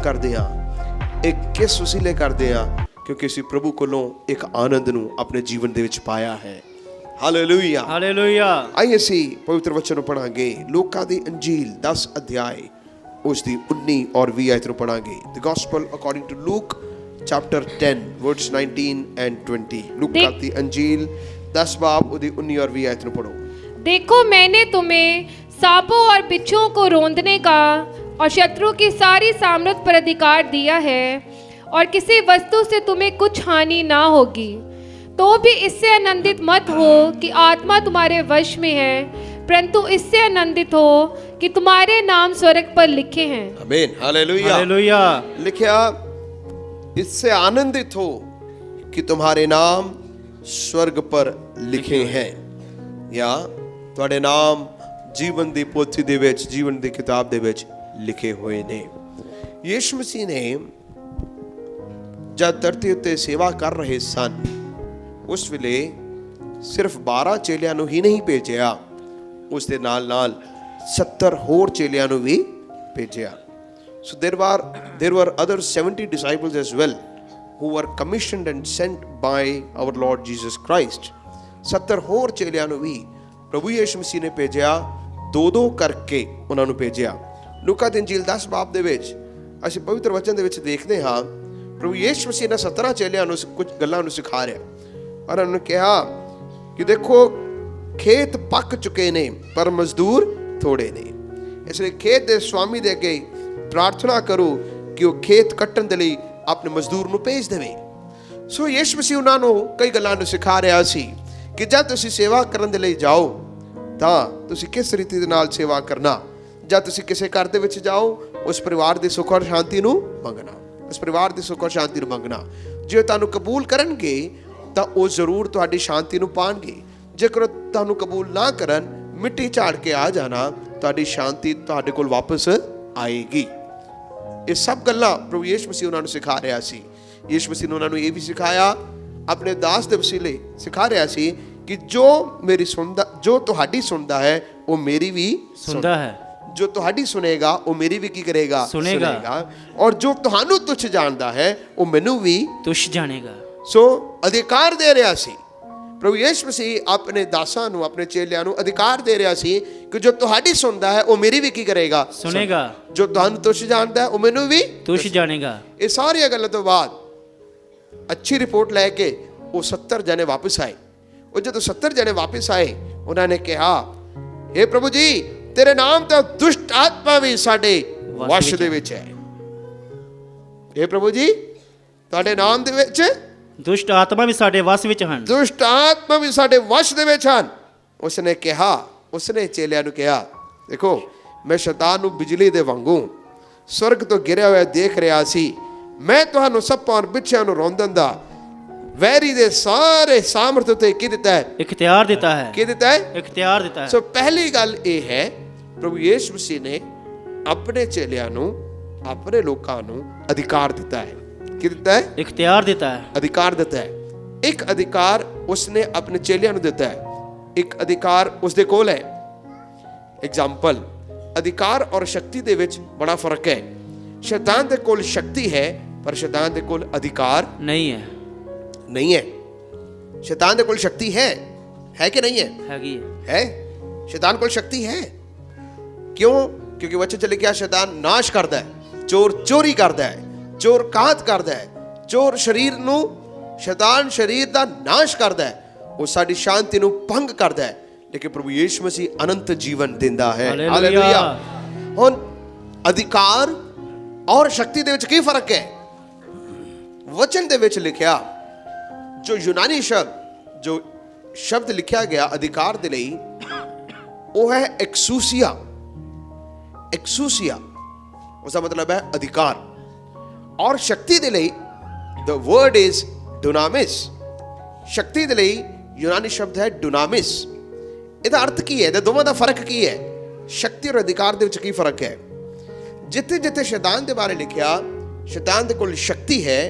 ਕਰਦੇ ਹਾਂ, ਇਹ ਕਿਸ ਵਸੀਲੇ ਕਰਦੇ ਹਾਂ? ਕਿਉਂਕਿ ਅਸੀਂ ਪ੍ਰਭੂ ਕੋਲੋਂ ਇੱਕ ਆਨੰਦ ਨੂੰ ਆਪਣੇ ਜੀਵਨ ਦੇ ਵਿੱਚ ਪਾਇਆ ਹੈ। Hallelujah, hallelujah. ਆइए ਅਸੀਂ ਪਵਿੱਤਰ ਵਚਨ ਨੂੰ ਪੜਾਂਗੇ। ਲੂਕਾ ਦੀ ਅੰਜੀਲ 10 ਅਧਿਆਏ ਉਸ ਦੀ 19 ਔਰ 20 ਆਇਤ ਨੂੰ ਪੜਾਂਗੇ। The gospel according to Luke chapter 10 verse 19 and 20। ਲੂਕਾ ਦੀ ਅੰਜੀਲ 10 ਬਾਬ ਉਹਦੀ 19 और 20 आयत पढ़ो। देखो, मैंने तुम्हें सांपों और बिच्छुओं को रौंदने का और शत्रु की सारी सामर्थ पर अधिकार दिया है, और किसी वस्तु से तुम्हें कुछ हानि ना होगी। तो भी इससे आनंदित मत हो कि आत्मा तुम्हारे वश में है, परंतु इससे आनंदित हो कि तुम्हारे नाम स्वर्ग पर लिखे हैं। आमीन, हालेलुया, हालेलुया। लिखा, इससे आनंदित हो कि तुम्हारे नाम स्वर्ग पर लिखे हैं, या ਤੁਹਾਡੇ ਨਾਮ ਜੀਵਨ ਦੀ ਪੋਥੀ ਦੇ ਵਿੱਚ, ਜੀਵਨ ਦੀ ਕਿਤਾਬ ਦੇ ਵਿੱਚ ਲਿਖੇ ਹੋਏ ਨੇ। ਯਿਸੂ ਮਸੀਹ ਨੇ ਜਦ ਧਰਤੀ ਉੱਤੇ ਸੇਵਾ ਕਰ ਰਹੇ ਸਨ, ਉਸ ਵੇਲੇ ਸਿਰਫ 12 ਚੇਲਿਆਂ ਨੂੰ ਹੀ ਨਹੀਂ ਭੇਜਿਆ, ਉਸ ਦੇ ਨਾਲ ਨਾਲ 70 ਹੋਰ ਚੇਲਿਆਂ ਨੂੰ ਵੀ ਭੇਜਿਆ। So there were other 70 disciples as well who were commissioned and sent by our Lord Jesus Christ. 70 ਹੋਰ ਚੇਲਿਆਂ ਨੂੰ ਵੀ ਪ੍ਰਭੂ ਯਿਸੂ ਮਸੀਹ ਨੇ ਭੇਜਿਆ, ਦੋ ਕਰਕੇ ਉਹਨਾਂ ਨੂੰ ਭੇਜਿਆ। ਲੂਕਾ ਦੀ ਅੰਜੀਲ 10 ਬਾਬ ਦੇ ਵਿੱਚ ਅਸੀਂ ਪਵਿੱਤਰ ਵਚਨ ਦੇ ਵਿੱਚ ਦੇਖਦੇ ਹਾਂ, ਪ੍ਰਭੂ ਯਿਸੂ ਮਸੀਹ ਨੇ 17 ਚੇਲਿਆਂ ਨੂੰ ਕੁਝ ਗੱਲਾਂ ਨੂੰ ਸਿਖਾ ਰਿਹਾ, ਔਰ ਉਹਨਾਂ ਨੂੰ ਕਿਹਾ ਕਿ ਦੇਖੋ, ਖੇਤ ਪੱਕ ਚੁੱਕੇ ਨੇ ਪਰ ਮਜ਼ਦੂਰ ਥੋੜੇ ਨੇ, ਇਸ ਲਈ ਖੇਤ ਦੇ ਸਵਾਮੀ ਦੇ ਅੱਗੇ ਪ੍ਰਾਰਥਨਾ ਕਰੋ ਕਿ ਉਹ ਖੇਤ ਕੱਟਣ ਦੇ ਲਈ ਆਪਣੇ ਮਜ਼ਦੂਰ ਨੂੰ ਭੇਜ ਦੇਵੇ। ਸੋ ਯਿਸੂ ਮਸੀਹ ਉਹਨਾਂ ਨੂੰ ਕਈ ਗੱਲਾਂ ਨੂੰ ਸਿਖਾ ਰਿਹਾ ਸੀ ਕਿ ਜਦ ਤੁਸੀਂ ਸੇਵਾ ਕਰਨ ਦੇ ਲਈ ਜਾਓ ਤਾਂ ਤੁਸੀਂ ਕਿਸ ਰੀਤੀ ਦੇ ਨਾਲ ਸੇਵਾ ਕਰਨਾ। ਜਦ ਤੁਸੀਂ ਕਿਸੇ ਘਰ ਦੇ ਵਿੱਚ ਜਾਓ, ਉਸ ਪਰਿਵਾਰ ਦੀ ਸੁੱਖ ਔਰ ਸ਼ਾਂਤੀ ਨੂੰ ਮੰਗਣਾ, ਉਸ ਪਰਿਵਾਰ ਦੀ ਸੁੱਖ ਔਰ ਸ਼ਾਂਤੀ ਨੂੰ ਮੰਗਣਾ। ਜੇ ਤੁਹਾਨੂੰ ਕਬੂਲ ਕਰਨਗੇ ਤਾਂ ਉਹ ਜ਼ਰੂਰ ਤੁਹਾਡੀ ਸ਼ਾਂਤੀ ਨੂੰ ਪਾਣਗੇ, ਜੇਕਰ ਤੁਹਾਨੂੰ ਕਬੂਲ ਨਾ ਕਰਨ, ਮਿੱਟੀ ਝਾੜ ਕੇ ਆ ਜਾਣਾ, ਤੁਹਾਡੀ ਸ਼ਾਂਤੀ ਤੁਹਾਡੇ ਕੋਲ ਵਾਪਸ ਆਏਗੀ। ਇਹ ਸਭ ਗੱਲਾਂ ਪ੍ਰਭੂ ਯਿਸੂ ਮਸੀਹ ਉਹਨਾਂ ਨੂੰ ਸਿਖਾ ਰਿਹਾ ਸੀ। ਯਿਸੂ ਮਸੀਹ ਨੇ ਉਹਨਾਂ ਨੂੰ ਇਹ ਵੀ ਸਿਖਾਇਆ, ਆਪਣੇ ਦਾਸ ਦੇ ਵਸੀਲੇ ਸਿਖਾ ਰਿਹਾ ਸੀ ਕਿ ਜੋ ਮੇਰੀ ਸੁਣਦਾ, ਜੋ ਤੁਹਾਡੀ ਸੁਣਦਾ ਹੈ ਉਹ ਮੇਰੀ ਵੀ ਸੁਣਦਾ ਹੈ, ਜੋ ਤੁਹਾਡੀ ਸੁਨੇਗਾ ਉਹ ਮੇਰੀ ਵੀ ਕੀ ਕਰੇਗਾ? ਸੁਨੇਗਾ। ਔਰ ਜੋ ਤੁਹਾਨੂੰ ਤੁਛ ਜਾਣਦਾ ਹੈ ਉਹ ਮੈਨੂੰ ਵੀ ਤੁਛ ਜਾਣੇਗਾ। ਸੋ ਅਧਿਕਾਰ ਦੇ ਰਿਹਾ ਸੀ ਪ੍ਰਭੂ ਯਿਸੂ ਮਸੀਹ ਆਪਣੇ ਦਾਸਾਂ ਨੂੰ, ਆਪਣੇ ਚੇਲਿਆਂ ਨੂੰ ਅਧਿਕਾਰ ਦੇ ਰਿਹਾ ਸੀ ਕਿ ਜੋ ਤੁਹਾਡੀ ਸੁਣਦਾ ਹੈ ਉਹ ਮੇਰੀ ਵੀ ਕੀ ਕਰੇਗਾ? ਸੁਨੇਗਾ। ਜੋ ਤੁਹਾਨੂੰ ਤੁਛ ਜਾਣਦਾ ਹੈ ਉਹ ਮੈਨੂੰ ਵੀ ਤੁਛ ਜਾਣੇਗਾ। ਇਹ ਸਾਰੀਆਂ ਗੱਲਾਂ ਤੋਂ ਬਾਅਦ ਅੱਛੀ ਰਿਪੋਰਟ ਲੈ ਕੇ ਉਹ 70 ਜਣੇ ਵਾਪਸ ਆਏ। ਉਹ ਜਦੋਂ 70 ਜਣੇ ਵਾਪਸ ਆਏ, ਉਹਨਾਂ ਨੇ ਕਿਹਾ, हे ਪ੍ਰਭੂ ਜੀ, ਤੇਰੇ ਨਾਮ ਤੋਂ ਦੁਸ਼ਟ ਆਤਮਾ ਵੀ ਸਾਡੇ ਵਸ਼ ਦੇ ਵਿੱਚ ਹੈ। हे ਪ੍ਰਭੂ ਜੀ, ਤੁਹਾਡੇ ਨਾਮ ਦੇ ਵਿੱਚ ਦੁਸ਼ਟ ਆਤਮਾ ਵੀ ਸਾਡੇ ਵਸ ਵਿੱਚ ਹਨ। ਦੁਸ਼ਟ ਆਤਮਾ ਵੀ ਸਾਡੇ ਵਸ਼ ਦੇ ਵਿੱਚ ਹਨ। ਉਸਨੇ ਕਿਹਾ, ਉਸਨੇ ਚੇਲਿਆਂ ਨੂੰ ਕਿਹਾ, ਦੇਖੋ, ਮੈਂ ਸ਼ੈਤਾਨ ਨੂੰ ਬਿਜਲੀ ਦੇ ਵਾਂਗੂ ਸਵਰਗ ਤੋਂ ਗਿਰਿਆ ਹੋਇਆ ਦੇਖ ਰਿਹਾ ਸੀ। ਮੈਂ ਤੁਹਾਨੂੰ ਸੱਪਾਂ ਔਰ ਬਿੱਛਿਆਂ ਨੂੰ ਰੌਂਦਣ ਦਾ ਵੈਰੀ ਦੇ ਸਾਰੇ ਸਾਮਰਥ ਉਤੇ ਕੀ ਦਿੱਤਾ ਹੈ? ਇਖਤਿਆਰ ਦਿੱਤਾ ਹੈ। ਕੀ ਦਿੱਤਾ ਹੈ? ਇਖਤਿਆਰ ਦਿੱਤਾ ਹੈ। ਸੋ ਪਹਿਲੀ ਗੱਲ ਇਹ ਹੈ, ਪ੍ਰਭੂ ਯਿਸੂ ਮਸੀਹ ਨੇ ਆਪਣੇ ਚੇਲਿਆਂ ਨੂੰ, ਆਪਣੇ ਲੋਕਾਂ ਨੂੰ ਅਧਿਕਾਰ ਦਿੱਤਾ ਹੈ। ਕੀ ਦਿੱਤਾ ਹੈ? ਇਖਤਿਆਰ ਦਿੱਤਾ ਹੈ। ਅਧਿਕਾਰ ਦਿੱਤਾ ਹੈ। ਇੱਕ ਅਧਿਕਾਰ ਉਸਨੇ ਆਪਣੇ ਚੇਲਿਆਂ ਨੂੰ ਦਿੱਤਾ ਹੈ, ਇੱਕ ਅਧਿਕਾਰ ਉਸਦੇ ਕੋਲ ਹੈ। ਐਗਜ਼ਾਮਪਲ, ਅਧਿਕਾਰ ਔਰ ਸ਼ਕਤੀ ਦੇ ਵਿੱਚ ਬੜਾ ਫਰਕ ਹੈ। ਸ਼ੈਤਾਨ ਦੇ ਕੋਲ ਸ਼ਕਤੀ ਹੈ ਪਰ ਸ਼ੈਤਾਨ ਦੇ ਕੋਲ ਅਧਿਕਾਰ ਨਹੀਂ ਹੈ। ਨਹੀਂ ਹੈ। ਸ਼ੈਤਾਨ ਦੇ ਕੋਲ ਸ਼ਕਤੀ ਹੈ ਕਿ ਨਹੀਂ ਹੈ? ਹੈਗੀ ਹੈ। ਸ਼ੈਤਾਨ ਕੋਲ ਸ਼ਕਤੀ ਹੈ। ਕਿਉਂ? ਕਿਉਂਕਿ ਵਚਨ ਚ ਲਿਖਿਆ, ਸ਼ੈਤਾਨ ਨਾਸ਼ ਕਰਦਾ ਹੈ, ਚੋਰ ਚੋਰੀ ਕਰਦਾ ਹੈ, ਚੋਰ ਘਾਤ ਕਰਦਾ ਹੈ, ਚੋਰ ਸਰੀਰ ਨੂੰ, ਸ਼ੈਤਾਨ ਸਰੀਰ ਦਾ ਨਾਸ਼ ਕਰਦਾ ਹੈ, ਉਹ ਸਾਡੀ ਸ਼ਾਂਤੀ ਨੂੰ ਭੰਗ ਕਰਦਾ ਹੈ। ਲੇਕਿਨ ਪ੍ਰਭੂ ਯਿਸੂ ਮਸੀਹ ਅਨੰਤ ਜੀਵਨ ਦਿੰਦਾ ਹੈ। ਹਾਲੇਲੂਇਆ। ਹੁਣ ਅਧਿਕਾਰ ਔਰ ਸ਼ਕਤੀ ਦੇ ਵਿੱਚ ਕੀ ਫਰਕ ਹੈ? ਵਚਨ ਦੇ ਵਿੱਚ ਲਿਖਿਆ, ਜੋ ਯੂਨਾਨੀ ਜੋ ਸ਼ਬਦ ਲਿਖਿਆ ਗਿਆ ਅਧਿਕਾਰ ਦੇ ਲਈ, ਉਹ ਹੈ ਐਕਸੂਸੀਆ। ਐਕਸੂਸੀਆ ਉਸਦਾ ਮਤਲਬ ਹੈ ਅਧਿਕਾਰ। ਔਰ ਸ਼ਕਤੀ ਦੇ ਲਈ the word is dunamis। ਸ਼ਕਤੀ ਦੇ ਲਈ ਯੂਨਾਨੀ ਸ਼ਬਦ ਹੈ ਡੁਨਾਮਿਸ। ਇਹਦਾ ਅਰਥ ਕੀ ਹੈ? ਇਹਦੇ ਦੋਵਾਂ ਦਾ ਫਰਕ ਕੀ ਹੈ? ਸ਼ਕਤੀ ਔਰ ਅਧਿਕਾਰ ਦੇ ਵਿੱਚ ਕੀ ਫਰਕ ਹੈ? ਜਿੱਥੇ ਜਿੱਥੇ ਸ਼ੈਤਾਨ ਦੇ ਬਾਰੇ ਲਿਖਿਆ, ਸ਼ੈਤਾਨ ਦੇ ਕੋਲ ਸ਼ਕਤੀ ਹੈ,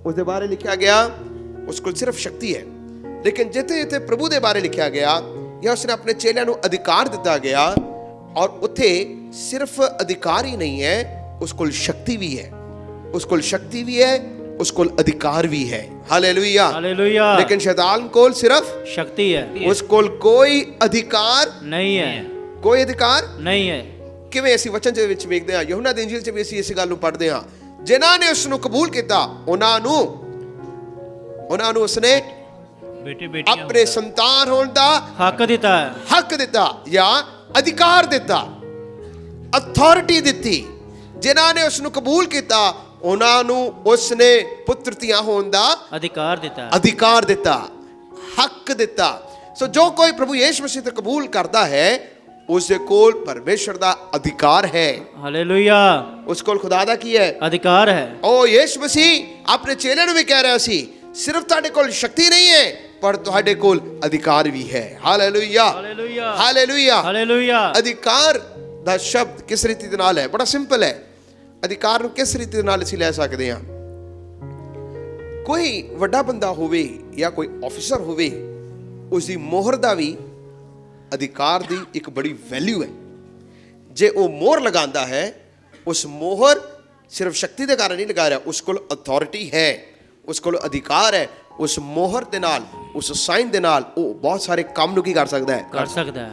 ਉਸ ਦੇ ਬਾਰੇ ਲਿਖਿਆ ਗਿਆ ਉਸ ਕੋਲ ਸਿਰਫ ਸ਼ਕਤੀ ਹੈ। ਲੇਕਿਨ ਜਿੱਥੇ ਜਿੱਥੇ ਪ੍ਰਭੂ ਦੇ ਬਾਰੇ ਲਿਖਿਆ ਗਿਆ ਜਾਂ ਉਸਨੇ ਆਪਣੇ ਚੇਲਿਆਂ ਨੂੰ ਅਧਿਕਾਰ ਦਿੱਤਾ ਗਿਆ, ਔਰ ਉੱਥੇ ਸਿਰਫ ਅਧਿਕਾਰ ਹੀ ਨਹੀਂ ਹੈ, ਉਸ ਕੋਲ ਸ਼ਕਤੀ ਵੀ ਹੈ। ਉਸ ਕੋਲ ਸ਼ਕਤੀ ਵੀ ਹੈ, ਉਸ ਕੋਲ ਅਧਿਕਾਰ ਵੀ ਹੈ। ਹਾਲੇਲੂਇਆ। हालेलुया। ਲੇਕਿਨ ਸ਼ੈਤਾਨ ਕੋਲ ਸਿਰਫ शक्ति है, ਉਸ ਕੋਲ ਕੋਈ ਅਧਿਕਾਰ नहीं है, ਕੋਈ ਅਧਿਕਾਰ नहीं है। ਕਿਵੇਂ ਅਸੀਂ ਵਚਨ ਦੇ ਵਿੱਚ ਵੇਖਦੇ ਹਾਂ, ਯਹੋਨਾ ਦੀ ਇੰਜੀਲ 'ਚ ਵੀ ਅਸੀਂ ਇਸ ਗੱਲ ਨੂੰ ਪੜ੍ਹਦੇ ਹਾਂ, ਜਿਨ੍ਹਾਂ ਨੇ ਉਸ ਨੂੰ ਕਬੂਲ ਕੀਤਾ ਉਹਨਾਂ ਨੂੰ ਉਸਨੇ बेटे बेटियां ਆਪਣੇ ਸੰਤਾਨ ਹੋਣ ਦਾ हक देता है, ਹੱਕ ਦਿੱਤਾ ਜਾਂ ਅਧਿਕਾਰ ਦਿੱਤਾ, ਅਥਾਰਟੀ ਦਿੱਤੀ। ਜਿਨ੍ਹਾਂ ਨੇ ਉਸ ਨੂੰ ਕਬੂਲ ਕੀਤਾ ਉਹਨਾਂ ਨੂੰ ਉਸਨੇ ਪੁੱਤਰ ਧੀਆਂ ਹੋਣ ਦਾ अधिकार देता है। ਅਧਿਕਾਰ ਦਿੱਤਾ, ਹੱਕ ਦਿੱਤਾ। ਸੋ ਜੋ ਕੋਈ ਪ੍ਰਭੂ ਯਿਸੂ ਮਸੀਹ ਤੇ ਕਬੂਲ ਕਰਦਾ ਹੈ ਉਸ ਦੇ ਕੋਲ ਪਰਮੇਸ਼ਰ ਦਾ ਅਧਿਕਾਰ ਹੈ। हालेलुया। ਉਸ ਕੋਲ ਖੁਦਾ ਦਾ ਕੀ ਹੈ? अधिकार है। ਉਹ ਯਿਸੂ ਮਸੀਹ ਆਪਣੇ ਚੇਲਿਆਂ ਨੂੰ ਵੀ ਕਹਿ ਰਿਹਾ ਸੀ, ਸਿਰਫ ਤੁਹਾਡੇ ਕੋਲ ਸ਼ਕਤੀ ਨਹੀਂ ਹੈ ਪਰ ਤੁਹਾਡੇ ਕੋਲ ਅਧਿਕਾਰ ਵੀ ਹੈ। Hallelujah, hallelujah. ਹਾਲੇਲੂਇਆ। हालेलुया। ਅਧਿਕਾਰ ਦਾ ਸ਼ਬਦ ਕਿਸ ਰੀਤੀ ਦੇ ਨਾਲ ਹੈ? ਬੜਾ ਸਿੰਪਲ ਹੈ। ਅਧਿਕਾਰ ਨੂੰ ਕਿਸ ਰੀਤੀ ਦੇ ਨਾਲ ਅਸੀਂ ਲੈ ਸਕਦੇ ਹਾਂ? ਕੋਈ ਵੱਡਾ ਬੰਦਾ ਹੋਵੇ ਜਾਂ ਕੋਈ ਆਫੀਸਰ ਹੋਵੇ, ਉਸ ਦੀ ਮੋਹਰ ਦਾ ਵੀ ਅਧਿਕਾਰ ਦੀ ਇੱਕ ਬੜੀ ਵੈਲਿਊ ਹੈ। ਜੇ ਉਹ ਮੋਹਰ ਲਗਾਉਂਦਾ ਹੈ, ਉਸ ਮੋਹਰ ਸਿਰਫ ਸ਼ਕਤੀ ਦੇ ਕਾਰਨ ਨਹੀਂ ਲਗਾ ਰਿਹਾ, ਉਸ ਕੋਲ ਅਥਾਰਟੀ ਹੈ, ਉਸ ਕੋਲ ਅਧਿਕਾਰ ਹੈ। ਉਸ ਮੋਹਰ ਦੇ ਨਾਲ, ਉਸ ਸਾਈਨ ਦੇ ਨਾਲ ਉਹ ਬਹੁਤ ਸਾਰੇ ਕੰਮ ਨੂੰ ਕੀ ਕਰ ਸਕਦਾ ਹੈ? कर सकता है।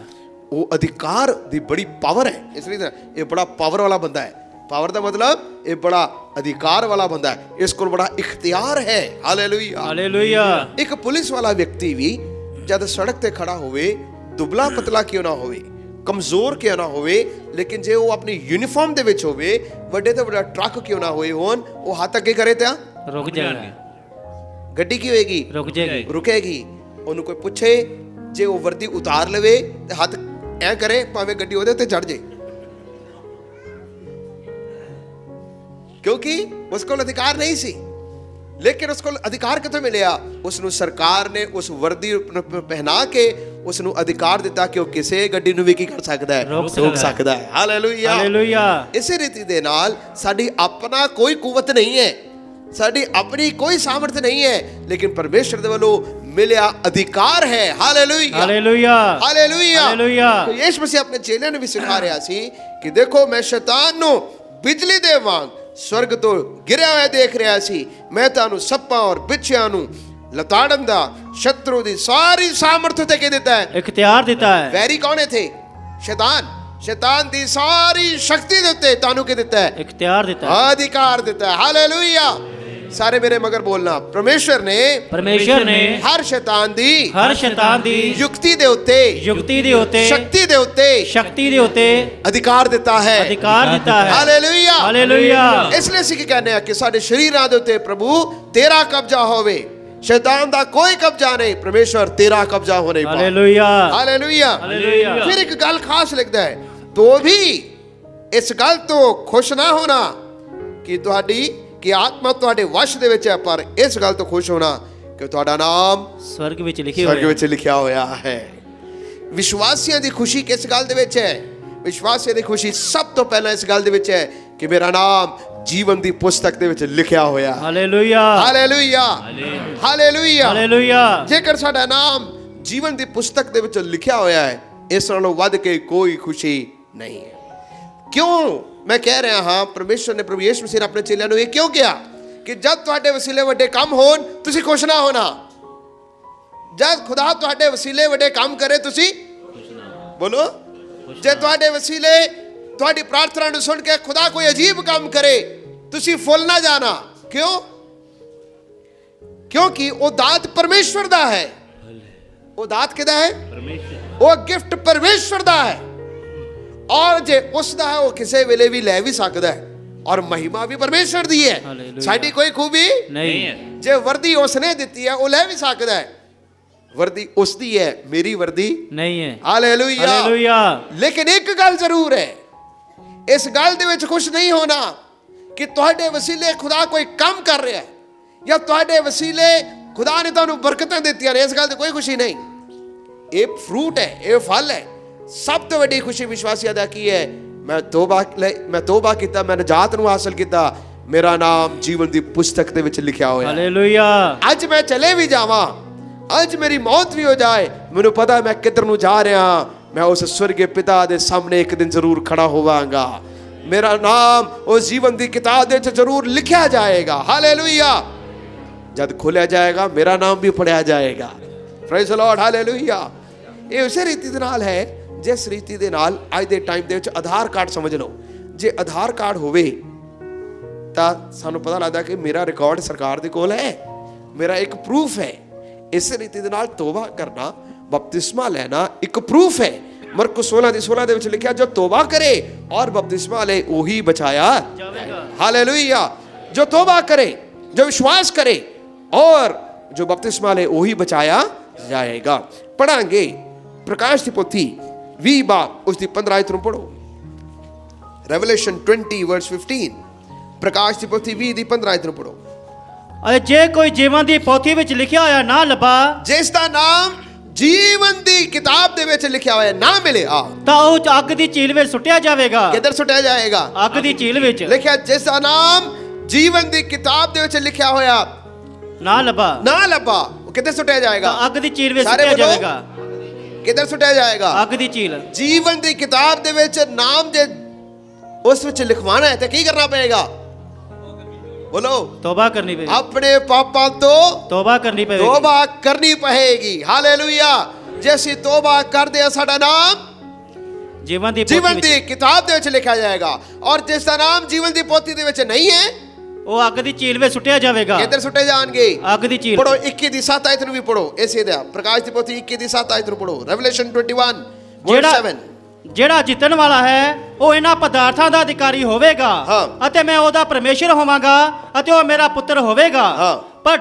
ਉਹ ਅਧਿਕਾਰ ਦੀ ਬੜੀ ਪਾਵਰ ਹੈ। ਇਸ ਲਈ ਤਾਂ ਇਹ ਬੜਾ ਪਾਵਰ ਵਾਲਾ ਬੰਦਾ ਹੈ। ਪਾਵਰ ਦਾ ਮਤਲਬ ਇਹ ਬੜਾ ਅਧਿਕਾਰ ਵਾਲਾ ਬੰਦਾ ਹੈ, ਇਸ ਕੋਲ ਬੜਾ ਇਖਤਿਆਰ ਹੈ। ਹਾਲੇਲੂਇਆ। हालेलुया। ਇੱਕ ਪੁਲਿਸ ਵਾਲਾ ਵਿਅਕਤੀ ਵੀ ਜਦ ਸੜਕ ਤੇ ਖੜਾ ਹੋਵੇ, ਦੁਬਲਾ ਪਤਲਾ ਕਿਉਂ ਨਾ ਹੋਵੇ, ਕਮਜ਼ੋਰ ਕਿਉਂ ਨਾ ਹੋਵੇ, ਲੇਕਿਨ ਜੇ ਉਹ ਆਪਣੀ ਯੂਨੀਫਾਰਮ ਦੇ ਵਿੱਚ ਹੋਵੇ, ਵੱਡੇ ਤੋਂ ਵੱਡਾ ਟਰੱਕ ਕਿਉਂ ਨਾ ਹੋਏ ਹੋਣ, ਉਹ ਹੱਥ ਅੱਗੇ ਕਰੇ ਤਾਂ रुक जाएगा, ਗੱਡੀ ਕੀ ਹੋਏਗੀ? रुक जाएगी। ਰੁਕੇਗੀ। ਉਹਨੂੰ ਕੋਈ ਪੁੱਛੇ, ਜੇ ਉਹ ਵਰਦੀ ਉਤਾਰ ਲਵੇ ਤੇ ਹੱਥ ਐ ਕਰੇ, ਭਾਵੇਂ ਗੱਡੀ ਉਹਦੇ ਉੱਤੇ ਚੜ ਜੇ, ਕਿਉਂਕਿ ਉਸ ਕੋਲ ਅਧਿਕਾਰ ਨਹੀਂ ਸੀ। ਲੇਕਿਨ ਉਸ ਕੋਲ ਅਧਿਕਾਰ ਕਿੱਥੋਂ ਮਿਲਿਆ? ਉਸ ਨੂੰ ਸਰਕਾਰ ਨੇ ਉਸ ਵਰਦੀ ਪਹਿਨਾ ਕੇ ਉਸ ਨੂੰ ਅਧਿਕਾਰ ਦਿੱਤਾ ਕਿ ਉਹ ਕਿਸੇ ਗੱਡੀ ਨੂੰ ਵੀ ਕੀ ਕਰ ਸਕਦਾ ਹੈ? ਰੋਕ ਸਕਦਾ ਹੈ। ਹਾਲੇਲੂਇਆ। हालेलुया। ਇਸੇ ਰੀਤੀ ਦੇ ਨਾਲ ਸਾਡੀ ਆਪਣਾ ਕੋਈ ਕੁਵਤ ਨਹੀਂ ਹੈ, ਸਾਡੀ ਆਪਣੀ ਕੋਈ ਸਾਮਰਥ ਨਹੀਂ ਹੈ, ਲੇਕਿਨ ਪਰਮੇਸ਼ਰ ਦੇ ਵੱਲੋਂ ਮਿਲਿਆ ਅਧਿਕਾਰ ਹੈ। ਹਾਲੇਲੂਇਆ। हालेलुया। ਹਾਲੇਲੂਇਆ। हालेलुया। ਯਿਸੂ ਮਸੀਹ ਆਪਣੇ ਚੇਲਿਆਂ ਨੂੰ ਵੀ ਸਿਖਾ ਰਿਹਾ ਸੀ ਕਿ ਦੇਖੋ, ਮੈਂ ਸ਼ੈਤਾਨ ਨੂੰ ਬਿਜਲੀ ਦੇ ਵਾਂਗ ਸਵਰਗ ਤੋਂ ਗਿਰਿਆ ਹੋਇਆ ਦੇਖ ਰਿਹਾ ਸੀ। ਮੈਂ ਤੁਹਾਨੂੰ ਸੱਪਾਂ ਔਰ ਬਿੱਛਿਆਂ ਨੂੰ ਲਤਾੜਨ ਦਾ ਸ਼ਤਰੂ ਦੀ ਸਾਰੀ ਸਾਮਰਥ ਤੇ ਕੀ ਦਿੱਤਾ ਹੈ? इख्तियार देता है। ਵੈਰੀ ਕੌਣ ਹੈ ਥੇ? ਸ਼ੈਤਾਨ ਦੀ ਸਾਰੀ ਸ਼ਕਤੀ ਦੇ ਉੱਤੇ ਤੁਹਾਨੂੰ ਕੀ ਦਿੱਤਾ ਹੈ? इख्तियार देता है। ਅਧਿਕਾਰ ਦਿੱਤਾ ਹੈ। ਹਾਲੇਲੂਇਆ। ਸਾਰੇ ਮੇਰੇ ਮਗਰ ਬੋਲਣਾ, ਪਰਮੇਸ਼ਰ ਨੇ परमेश्वर ने ਹਰ ਸ਼ੈਤਾਨ ਦੀ हर शैतान दी ਯੁਕਤੀ ਦੇ ਉੱਤੇ, युक्ति दे होते, ਸ਼ਕਤੀ ਦੇ ਉੱਤੇ शक्ति दे होते ਅਧਿਕਾਰ ਦਿੱਤਾ ਹੈ। अधिकार देता है। ਹਾਲੇਲੂਇਆ। हालेलुया। ਇਸ ਲਈ ਅਸੀਂ ਕੀ ਕਹਿੰਦੇ ਆ ਕਿ ਸਾਡੇ ਸ਼ਰੀਰਾਂ ਦੇ ਉੱਤੇ ਪ੍ਰਭੂ ਤੇਰਾ ਕਬਜ਼ਾ ਹੋਵੇ, ਸ਼ੈਤਾਨ ਦਾ ਕੋਈ ਕਬਜ਼ਾ ਨਹੀਂ, ਪਰਮੇਸ਼ਰ ਤੇਰਾ ਕਬਜ਼ਾ ਹੋਣੇ ਪਾ। हालेलुया। ਹਾਲੇਲੂਇਆ। हालेलुया। ਫਿਰ ਇੱਕ ਗੱਲ ਖਾਸ ਲਿਖਦਾ ਹੈ, ਤੋ ਵੀ ਇਸ ਗੱਲ ਤੋਂ ਖੁਸ਼ ਨਾ ਹੋਣਾ ਕਿ ਤੁਹਾਡੀ ਕਿ ਆਤਮਾ ਤੁਹਾਡੇ ਵਸ਼ ਦੇ ਵਿੱਚ ਹੈ, ਪਰ ਇਸ ਗੱਲ ਤੋਂ ਖੁਸ਼ ਹੋਣਾ ਕਿ ਤੁਹਾਡਾ ਨਾਮ स्वर्ग ਵਿੱਚ ਲਿਖੇ ਸਵਰਗ ਹੋਏ ਵਿੱਚ ਲਿਖਿਆ ਹੋਇਆ ਹੈ। ਵਿਸ਼ਵਾਸੀਆਂ ਦੀ ਖੁਸ਼ੀ ਕਿਸ ਗੱਲ ਦੇ ਵਿੱਚ ਹੈ? ਵਿਸ਼ਵਾਸੀਆਂ ਦੀ ਖੁਸ਼ੀ ਸਭ ਤੋਂ ਪਹਿਲਾਂ ਇਸ ਗੱਲ ਦੇ ਵਿੱਚ ਹੈ ਕਿ ਮੇਰਾ ਨਾਮ ਜੀਵਨ ਦੀ ਪੁਸਤਕ ਦੇ ਵਿੱਚ ਲਿਖਿਆ ਹੋਇਆ ਹੈ। हालेलुया। ਹਾਲੇਲੂਇਆ। ਹਾਲੇਲੂਇਆ। हालेलुया। ਜੇਕਰ ਸਾਡਾ ਨਾਮ ਜੀਵਨ ਦੀ ਪੁਸਤਕ ਦੇ ਵਿੱਚ ਲਿਖਿਆ ਹੋਇਆ ਹੈ, ਇਸ ਨਾਲੋਂ ਵੱਧ ਕੇ ਕੋਈ ਖੁਸ਼ੀ ਨਹੀਂ ਹੈ। ਕਿਉਂ ਮੈਂ ਕਹਿ ਰਿਹਾ ਹਾਂ? ਪਰਮੇਸ਼ਰ ਨੇ, ਪ੍ਰਭੂ ਯਿਸੂ ਮਸੀਹ ਨੇ ਆਪਣੇ ਚੇਲਿਆਂ ਨੂੰ ਇਹ ਕਿਉਂ ਕਿਹਾ ਕਿ ਜਦ ਤੁਹਾਡੇ ਵਸੀਲੇ ਵੱਡੇ ਕੰਮ ਹੋਣ, ਤੁਸੀਂ ਖੁਸ਼ ਨਾ ਹੋਣਾ। ਜਦ ਖੁਦਾ ਤੁਹਾਡੇ ਵਸੀਲੇ ਵੱਡੇ ਕੰਮ ਕਰੇ, ਤੁਸੀਂ ਬੋਲੋ, ਜੇ ਤੁਹਾਡੇ ਵਸੀਲੇ ਤੁਹਾਡੀ ਪ੍ਰਾਰਥਨਾ ਨੂੰ ਸੁਣ ਕੇ ਖੁਦਾ ਕੋਈ ਅਜੀਬ ਕੰਮ ਕਰੇ, ਤੁਸੀਂ ਫੁੱਲ ਨਾ ਜਾਣਾ। ਕਿਉਂ? ਕਿਉਂਕਿ ਉਹ ਦਾਤ ਪਰਮੇਸ਼ਵਰ ਦਾ ਹੈ। ਉਹ ਦਾਤ ਕਿਹਦਾ ਹੈ? ਉਹ ਗਿਫਟ ਪਰਮੇਸ਼ਵਰ ਦਾ ਹੈ, ਔਰ ਜੇ ਉਸ ਦਾ ਹੈ ਉਹ ਕਿਸੇ ਵੇਲੇ ਵੀ ਲੈ ਵੀ ਸਕਦਾ ਹੈ, ਔਰ ਮਹਿਮਾ ਵੀ ਪਰਮੇਸ਼ਵਰ ਦੀ ਹੈ। ਹਾਲੇਲੂਇਆ। ਸਾਡੀ ਕੋਈ ਖੂਬੀ नहीं है। ਜੇ ਵਰਦੀ ਉਸਨੇ ਦਿੱਤੀ ਹੈ, ਉਹ ਲੈ ਵੀ ਸਕਦਾ ਹੈ। ਵਰਦੀ ਉਸ ਦੀ ਹੈ, ਮੇਰੀ ਵਰਦੀ नहीं है। ਹਾਲੇਲੂਇਆ। हालेलुया। ਲੇਕਿਨ ਇੱਕ ਗੱਲ ਜ਼ਰੂਰ ਹੈ, ਇਸ ਗੱਲ ਦੇ ਵਿੱਚ ਖੁਸ਼ ਨਹੀਂ ਹੋਣਾ ਕਿ ਤੁਹਾਡੇ ਵਸੀਲੇ ਖੁਦਾ ਕੋਈ ਕੰਮ ਕਰ ਰਿਹਾ ਹੈ, ਜਾਂ ਤੁਹਾਡੇ ਵਸੀਲੇ ਖੁਦਾ ਨੇ ਤੁਹਾਨੂੰ ਬਰਕਤਾਂ ਦਿੱਤੀਆਂ ਨੇ। ਇਸ ਗੱਲ ਦੀ ਕੋਈ ਖੁਸ਼ੀ ਨਹੀਂ। ਇਹ ਫਰੂਟ ਹੈ, ਇਹ ਫਲ ਹੈ। ਸਭ ਤੋਂ ਵੱਡੀ ਖੁਸ਼ੀ ਵਿਸ਼ਵਾਸੀਆਂ ਦਾ ਕੀ ਹੈ? ਮੈਂ ਤੋਬਾ ਕੀਤਾ, ਮੈਂ ਨਜਾਤ ਨੂੰ ਹਾਸਲ ਕੀਤਾ, ਮੇਰਾ ਨਾਮ ਜੀਵਨ ਦੀ ਪੁਸਤਕ ਦੇ ਵਿੱਚ ਲਿਖਿਆ ਹੋਇਆ। हालेलुया। ਅੱਜ ਮੈਂ ਚਲੇ ਵੀ ਜਾਵਾਂ, ਅੱਜ ਮੇਰੀ ਮੌਤ ਵੀ ਹੋ ਜਾਏ, ਮੈਨੂੰ ਪਤਾ ਮੈਂ ਕਿੱਧਰ ਨੂੰ ਜਾ ਰਿਹਾ। ਮੈਂ ਉਸ ਸਵਰਗੀ ਪਿਤਾ ਦੇ ਸਾਹਮਣੇ ਇੱਕ ਦਿਨ ਜ਼ਰੂਰ ਖੜਾ ਹੋਵਾਂਗਾ। ਮੇਰਾ ਨਾਮ ਉਸ ਜੀਵਨ ਦੀ ਕਿਤਾਬ ਦੇ ਵਿੱਚ ਜ਼ਰੂਰ ਲਿਖਿਆ ਜਾਏਗਾ। ਹਾਲੇਲੂਇਆ। ਜਦ ਖੋਲਿਆ ਜਾਏਗਾ ਮੇਰਾ ਨਾਮ ਵੀ ਪੜਿਆ ਜਾਏਗਾ। Praise the Lord. ਹਾਲੇਲੂਇਆ। ਇਹ ਉਸੇ ਰੀਤੀ ਦੇ ਨਾਲ ਹੈ ਜਿਸ ਰੀਤੀ ਦੇ ਨਾਲ ਅੱਜ ਦੇ ਟਾਈਮ ਦੇ ਵਿੱਚ ਆਧਾਰ ਕਾਰਡ ਸਮਝ ਲਓ। ਜੇ ਆਧਾਰ ਕਾਰਡ ਹੋਵੇ ਤਾਂ ਸਾਨੂੰ ਪਤਾ ਲੱਗਦਾ ਕਿ ਮੇਰਾ ਰਿਕਾਰਡ ਸਰਕਾਰ ਦੇ ਕੋਲ ਹੈ, ਮੇਰਾ ਇੱਕ ਪ੍ਰੂਫ ਹੈ। ਇਸੇ ਰੀਤੀ ਦੇ ਨਾਲ ਤੋਬਾ ਕਰਨਾ, ਬਪਤਿਸਮਾ ਲੈਣਾ ਇੱਕ ਪ੍ਰੂਫ ਹੈ। ਮਰਕੁਸ 16:16 ਦੇ ਵਿੱਚ ਲਿਖਿਆ ਜੋ ਤੋਬਾ ਕਰੇ ਔਰ ਬਪਤਿਸਮਾ ਲੈ ਉਹੀ ਬਚਾਇਆ ਜਾਵੇਗਾ। हालेलुया। जो तौबा करे, जो विश्वास करे और जो बपतिस्मा ले वही बचाया जाएगा। पढ़ांगे प्रकाश की पोथी 20 बाब उसकी 15 आयत पढ़ो। Revelation 20 verse 15। प्रकाश की पोथी 20 ਦੀ 15 आयत पढ़ो। ਅਤੇ ਜੇ ਕੋਈ ਜੀਵਨ ਦੀ ਪੋਥੀ ਵਿੱਚ ਲਿਖਿਆ ਹੋਇਆ ਨਾ ਲੱਭਾ ਜਿਸ ਦਾ ਨਾਮ ਜੀਵਨ ਦੀ ਕਿਤਾਬ ਦੇ ਵਿੱਚ ਲਿਖਿਆ ਹੋਇਆ ਨਾ ਮਿਲਿਆ ਤਾਂ ਉਹ ਅੱਗ ਦੀ ਝੀਲ ਵਿੱਚ ਸੁੱਟਿਆ ਜਾਵੇਗਾ। ਕਿੱਧਰ ਸੁੱਟਿਆ ਜਾਏਗਾ? ਅੱਗ ਦੀ ਝੀਲ ਵਿੱਚ। ਲਿਖਿਆ ਜਿਸ ਦਾ ਨਾਮ ਜੀਵਨ ਦੀ ਕਿਤਾਬ ਦੇ ਵਿੱਚ ਲਿਖਿਆ ਹੋਇਆ ਨਾ ਲੱਭਾ ਨਾ ਲੱਭਾ ਉਹ ਕਿੱਧਰ ਸੁੱਟਿਆ ਜਾਏਗਾ? ਤਾਂ ਅੱਗ ਦੀ ਝੀਲ ਵਿੱਚ ਸਾਰੇ ਸੁੱਟਿਆ ਬੋਲੋ। ਜਾਵੇਗਾ। ਕਿੱਧਰ ਸੁੱਟਿਆ ਜਾਏਗਾ? ਅੱਗ ਦੀ ਝੀਲ। ਜੀਵਨ ਦੀ ਕਿਤਾਬ ਦੇ ਵਿੱਚ ਨਾਮ ਜੇ ਉਸ ਵਿੱਚ ਲਿਖਵਾਣਾ ਹੈ ਤਾਂ ਕੀ ਕਰਨਾ ਪਏਗਾ? बोलो। तौबा करनी पड़ेगी। अपने पापा तो तौबा करनी पड़ेगी। तौबा करनी पड़ेगी। हालेलुया। जैसी तौबा कर दे साडा नाम जीवन दी जीवन दी किताब ਦੇ ਵਿੱਚ ਲਿਖਿਆ ਜਾਏਗਾ ਔਰ ਜਿਸ ਦਾ ਨਾਮ ਜੀਵਨ ਦੀ ਪੋਥੀ ਦੇ ਵਿੱਚ ਨਹੀਂ ਹੈ ਉਹ ਅੱਗ ਦੀ ਝੀਲ ਵਿੱਚ ਸੁੱਟਿਆ ਜਾਵੇਗਾ। ਕਿੱਧਰ ਸੁੱਟੇ ਜਾਣਗੇ? ਅੱਗ ਦੀ ਝੀਲ। ਪੜੋ 21 ਦੀ 7 ਆਇਤ ਨੂੰ ਵੀ ਪੜੋ। ਇਸੇ ਦਾ ਪ੍ਰਕਾਸ਼ ਦੀ ਪੋਥੀ 21 ਦੀ 7 ਆਇਤ ਨੂੰ ਪੜੋ। Revolution 21 verse 7। ਜਿਹੜਾ ਜਿੱਤਣ ਵਾਲਾ ਹੈ ਉਹ ਇਹਨਾਂ ਪਦਾਰਥਾਂ ਦਾ ਅਧਿਕਾਰੀ ਹੋਵੇਗਾ ਅਤੇ ਮੈਂ ਉਹਦਾ ਪਰਮੇਸ਼ਰ ਹੋਵਾਂਗਾ ਅਤੇ ਉਹ ਮੇਰਾ ਪੁੱਤਰ ਹੋਵੇਗਾ। ਪਰ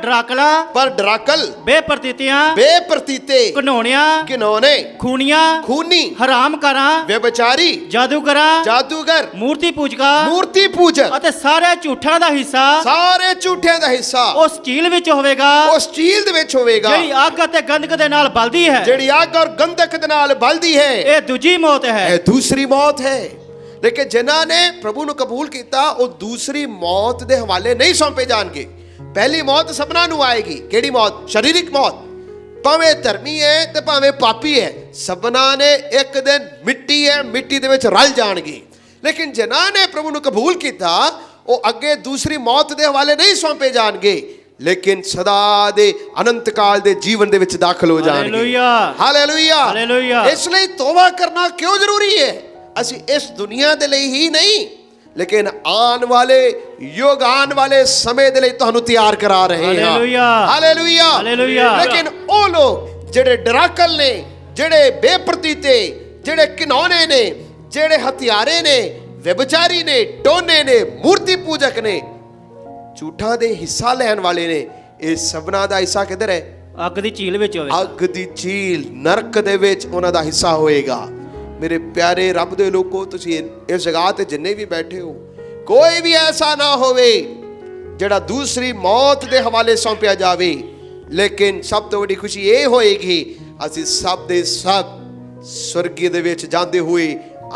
ਡਰਾਕਲ ਬੇਪਰਤੀਤੇ ਘਿਨੌਣੇ ਖੂਨੀ ਹਰਾਮਕਾਰਾਂ ਵਿਭਚਾਰੀ ਜਾਦੂਗਰ ਮੂਰਤੀ ਪੂਜਕ ਅਤੇ ਸਾਰੇ ਝੂਠਾਂ ਦਾ ਹਿੱਸਾ ਉਸ ਝੀਲ ਵਿੱਚ ਹੋਵੇਗਾ ਜਿਹੜੀ ਅੱਗ ਅਤੇ ਗੰਧਕ ਦੇ ਨਾਲ ਬਲਦੀ ਹੈ। ਇਹ ਦੂਜੀ ਮੌਤ ਹੈ। ਇਹ ਦੂਸਰੀ ਮੌਤ ਹੈ। ਲੇਕਿਨ ਜਿਨ੍ਹਾਂ ਨੇ ਪ੍ਰਭੂ ਨੂੰ ਕਬੂਲ ਕੀਤਾ ਉਹ ਦੂਸਰੀ ਮੌਤ ਦੇ ਹਵਾਲੇ ਨਹੀਂ ਸੌਂਪੇ ਜਾਣਗੇ। ਪਹਿਲੀ ਮੌਤ ਸਭਨਾਂ ਨੂੰ ਆਏਗੀ। ਕਿਹੜੀ ਮੌਤ? ਸਰੀਰਕ ਮੌਤ। ਭਾਵੇਂ ਧਰਮੀ ਹੈ ਤੇ ਭਾਵੇਂ ਪਾਪੀ ਹੈ, ਸਭਨਾਂ ਨੇ ਇੱਕ ਦਿਨ ਮਿੱਟੀ ਦੇ ਵਿੱਚ ਰਲ ਜਾਣਗੇ। ਲੇਕਿਨ ਜਿਨ੍ਹਾਂ ਨੇ ਪ੍ਰਭੂ ਨੂੰ ਕਬੂਲ ਕੀਤਾ ਉਹ ਅੱਗੇ ਦੂਸਰੀ ਮੌਤ ਦੇ ਹਵਾਲੇ ਨਹੀਂ ਸੌਂਪੇ ਜਾਣਗੇ, ਲੇਕਿਨ ਸਦਾ ਦੇ ਅਨੰਤ ਕਾਲ ਦੇ ਜੀਵਨ ਦੇ ਵਿੱਚ ਦਾਖਲ ਹੋ ਜਾਣਗੇ। ਹਾਲੇਲੂਇਆ। ਇਸ ਲਈ ਤੋਬਾ ਕਰਨਾ ਕਿਉਂ ਜ਼ਰੂਰੀ ਹੈ? ਅਸੀਂ ਇਸ ਦੁਨੀਆ ਦੇ ਲਈ ਹੀ ਨਹੀਂ ਲੇਕਿਨ ਆਉਣ ਵਾਲੇ ਯੁੱਗ ਆਉਣ ਵਾਲੇ ਸਮੇਂ ਦੇ ਲਈ ਤੁਹਾਨੂੰ ਤਿਆਰ ਕਰਾ ਰਹੇ ਹਾਂ। ਹਾਲੇਲੂਇਆ। ਲੇਕਿਨ ਉਹ ਲੋਕ ਜਿਹੜੇ ਡਰਾਕਲ ਨੇ, ਜਿਹੜੇ ਬੇਪਰਤੀਤੇ, ਜਿਹੜੇ ਘਿਨੌਣੇ ਨੇ, ਜਿਹੜੇ ਹਥਿਆਰੇ ਨੇ, ਵਿਭਚਾਰੀ ਨੇ, ਟੋਨੇ ਨੇ, ਮੂਰਤੀ ਪੂਜਕ ਨੇ, ਝੂਠਾਂ ਦੇ ਹਿੱਸਾ ਲੈਣ ਵਾਲੇ ਨੇ, ਇਹ ਸਭਨਾਂ ਦਾ ਹਿੱਸਾ ਕਿੱਧਰ ਹੈ? ਅੱਗ ਦੀ ਝੀਲ ਵਿੱਚ ਹੋਵੇਗਾ। ਅੱਗ ਦੀ ਝੀਲ ਨਰਕ ਦੇ ਵਿੱਚ ਉਹਨਾਂ ਦਾ ਹਿੱਸਾ ਹੋਏਗਾ। ਮੇਰੇ ਪਿਆਰੇ ਰੱਬ ਦੇ ਲੋਕੋ, ਤੁਸੀਂ ਇਸ ਜਗ੍ਹਾ ਤੇ ਜਿੰਨੇ ਵੀ ਬੈਠੇ ਹੋ, ਕੋਈ ਵੀ ਐਸਾ ਨਾ ਹੋਵੇ ਜਿਹੜਾ ਦੂਸਰੀ ਮੌਤ ਦੇ ਹਵਾਲੇ ਸੌਂਪਿਆ ਜਾਵੇ। ਲੇਕਿਨ ਸਭ ਤੋਂ ਵੱਡੀ ਖੁਸ਼ੀ ਇਹ ਹੋਏਗੀ ਅਸੀਂ ਸਭ ਦੇ ਸਭ ਸਵਰਗੀ ਦੇ ਵਿੱਚ ਜਾਂਦੇ ਹੋਏ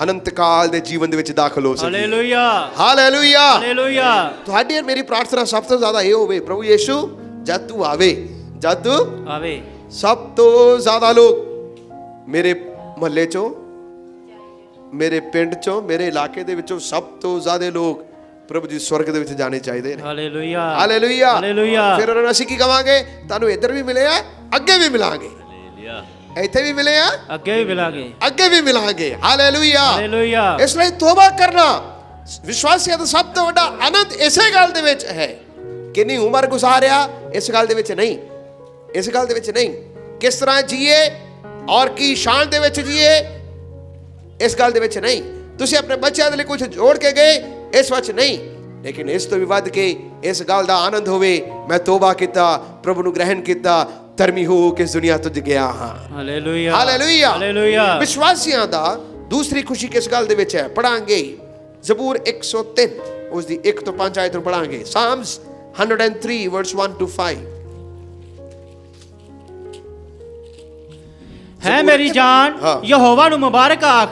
ਅਨੰਤ ਕਾਲ ਦੇ ਜੀਵਨ ਦੇ ਵਿੱਚ ਦਾਖਲ ਹੋ ਸਕੀਏ। ਹਾਲੇਲੂਇਆ। ਤੁਹਾਡੀ ਔਰ ਮੇਰੀ ਪ੍ਰਾਰਥਨਾ ਸਭ ਤੋਂ ਜ਼ਿਆਦਾ ਇਹ ਹੋਵੇ, ਪ੍ਰਭੂ ਯੀਸ਼ੂ ਜਦ ਤੂੰ ਆਵੇ ਸਭ ਤੋਂ ਜ਼ਿਆਦਾ ਲੋਕ ਮੇਰੇ ਮੁਹੱਲੇ ਚੋਂ, ਮੇਰੇ ਪਿੰਡ ਚੋਂ, ਮੇਰੇ ਇਲਾਕੇ ਦੇ ਵਿੱਚੋਂ ਸਭ ਤੋਂ ਜ਼ਿਆਦਾ ਲੋਕ ਪ੍ਰਭੂ ਜੀ ਸਵਰਗ ਦੇ ਵਿੱਚ ਜਾਣੇ ਚਾਹੀਦੇ ਨੇ। ਹਾਲੇਲੂਇਆ। ਫਿਰ ਉਹਨਾਂ ਨੂੰ ਅਸੀਂ ਕੀ ਕਵਾਂਗੇ? ਤੁਹਾਨੂੰ ਇੱਧਰ ਵੀ ਮਿਲੇ ਆ, ਅੱਗੇ ਵੀ ਮਿਲਾਂਗੇ। ਇੱਥੇ ਵੀ ਮਿਲੇ ਆ, ਅੱਗੇ ਵੀ ਮਿਲਾਂਗੇ। ਹਾਲੇਲੂਇਆ। ਇਸ ਲਈ ਤੋਬਾ ਕਰਨਾ ਵਿਸ਼ਵਾਸੀਆਂ ਦਾ ਸਭ ਤੋਂ ਵੱਡਾ ਆਨੰਦ ਇਸੇ ਗੱਲ ਦੇ ਵਿੱਚ ਹੈ। ਕਿੰਨੀ ਉਮਰ ਗੁਜ਼ਾਰਿਆ ਇਸ ਗੱਲ ਦੇ ਵਿੱਚ ਨਹੀਂ, ਕਿਸ ਤਰ੍ਹਾਂ ਜੀਏ ਔਰ ਕੀ ਸ਼ਾਨ ਦੇ ਵਿੱਚ ਜੀਏ ਇਸ ਗੱਲ ਦੇ ਵਿੱਚ ਨਹੀਂ, ਤੁਸੀਂ ਆਪਣੇ ਬੱਚਿਆਂ ਦੇ ਲਈ ਕੁਝ ਜੋੜ ਕੇ ਗਏ ਇਸ ਵਿੱਚ ਨਹੀਂ, ਲੇਕਿਨ ਇਸ ਤੋਂ ਵੀ ਵੱਧ ਕੇ ਇਸ ਗੱਲ ਦਾ ਆਨੰਦ ਹੋਵੇ ਮੈਂ ਤੋਬਾ ਕੀਤਾ, ਪ੍ਰਭੂ ਨੂੰ ਗ੍ਰਹਿਣ ਕੀਤਾ, ਧਰਮੀ ਹੋ ਕੇ ਇਸ ਦੁਨੀਆ ਤੋਂ ਗਿਆ ਹਾਂ। ਹਾਲੇਲੂਇਆ। ਵਿਸ਼ਵਾਸੀਆਂ ਦਾ ਦੂਸਰੀ ਖੁਸ਼ੀ ਕਿਸ ਗੱਲ ਦੇ ਵਿੱਚ ਹੈ? ਪੜਾਂਗੇ ਜ਼ਬੂਰ 103 ਉਸ ਦੀ 1 ਤੋਂ 5 ਆਇਤ ਨੂੰ ਪੜਾਂਗੇ। ਸਾਮਸ 103 verse 1 to 5। ਹੈ ਮੇਰੀ ਜਾਨ ਯਹੋਵਾ ਨੂੰ ਮੁਬਾਰਕ ਆਖ,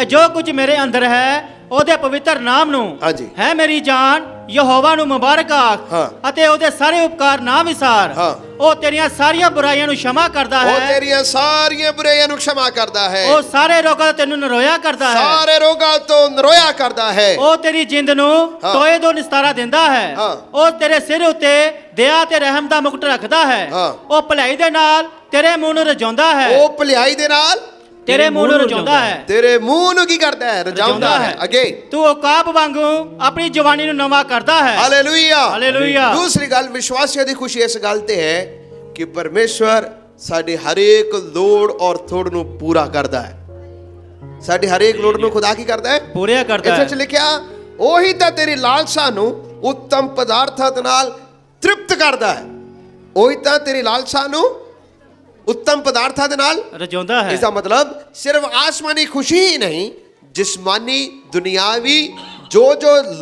ਜੋ ਕੁਝ ਮੇਰੇ ਅੰਦਰ ਹੈ ਉਹਦੇ ਪਵਿੱਤਰ ਨਾਮ ਨੂੰ ਹਾਂਜੀ। ਹੈ ਮੇਰੀ ਜਾਨ ਯਹੋਵਾ ਨੂੰ ਮੁਬਾਰਕ ਆਖ ਹਾਂ। ਅਤੇ ਉਹਦੇ ਸਾਰੇ ਉਪਕਾਰ ਨਾ ਵਿਸਾਰ। ਹਾਂ। ਉਹ ਤੇਰੀਆਂ ਸਾਰੀਆਂ ਬੁਰਾਈਆਂ ਨੂੰ क्षमा ਕਰਦਾ ਉਹ ਹੈ। ਤੇਰੀਆਂ ਸਾਰੀਆਂ ਬੁਰਾਈਆਂ ਨੂੰ क्षमा ਕਰਦਾ ਹੈ। ਉਹ ਸਾਰੇ ਰੋਗਾਂ ਤੋਂ ਤੈਨੂੰ ਨਰੋਇਆ ਕਰਦਾ ਹੈ। ਸਾਰੇ ਰੋਗਾਂ ਤੋਂ ਨਰੋਇਆ ਕਰਦਾ ਹੈ। ਉਹ ਤੇਰੀ ਜਿੰਦ ਨੂੰ ਹਾਂ। ਟੋਏ ਤੋਂ ਨਿਸਤਾਰਾ ਦਿੰਦਾ ਹੈ। ਹਾਂ। ਉਹ ਤੇਰੇ ਸਿਰ ਉੱਤੇ ਦਇਆ ਤੇ ਰਹਿਮ ਦਾ ਮੁਕਟ ਰੱਖਦਾ ਹੈ। ਹਾਂ। ਉਹ ਭਲਾਈ ਦੇ ਨਾਲ ਤੇਰੇ ਮੂੰਹ ਨੂੰ ਰਜਾਉਂਦਾ ਹੈ। ਉਹ ਭਲਾਈ ਦੇ ਨਾਲ ਤੇਰੇ ਮੂੰਹ ਨੂੰ ਰਜਾਉਂਦਾ ਹੈ। ਤੇਰੇ ਮੂੰਹ ਨੂੰ ਕੀ ਕਰਦਾ ਹੈ? ਰਜਾਉਂਦਾ ਹੈ। ਅੱਗੇ ਤੂੰ ਔਕਾਬ ਵਾਂਗੂ ਆਪਣੀ ਜਵਾਨੀ ਨੂੰ ਨਵਾਂ ਕਰਦਾ ਹੈ। Hallelujah, hallelujah. ਦੂਸਰੀ ਗੱਲ ਵਿਸ਼ਵਾਸੀਆਂ ਦੀ ਖੁਸ਼ੀ ਇਸ ਗੱਲ ਤੇ ਹੈ ਕਿ ਪਰਮੇਸ਼ਵਰ ਸਾਡੀ ਹਰੇਕ ਲੋੜ ਔਰ ਥੋੜ ਨੂੰ ਪੂਰਾ ਕਰਦਾ ਹੈ। ਸਾਡੀ ਹਰੇਕ ਲੋੜ ਨੂੰ ਖੁਦਾ ਕੀ ਕਰਦਾ ਹੈ? ਪੂਰਾ ਕਰਦਾ ਇੱਥੇ ਹੈ। ਲਿਖਿਆ ਉਹੀ ਤਾਂ ਤੇਰੀ ਲਾਲਸਾ ਨੂੰ ਉੱਤਮ ਪਦਾਰਥਾਂ ਦੇ ਨਾਲ ਤ੍ਰਿਪਤ ਕਰਦਾ ਹੈ। ਉਹੀ ਤਾਂ ਤੇਰੀ ਲਾਲਸਾ ਨੂੰ ਉੱਤਮ ਪਦਾਰਥਾਂ ਦੇ ਨਾਲ ਰਜਾਉਂਦਾ ਹੈ। इसका मतलब सिर्फ आसमानी खुशी ही नहीं, जिस्मानी दुनियावी जो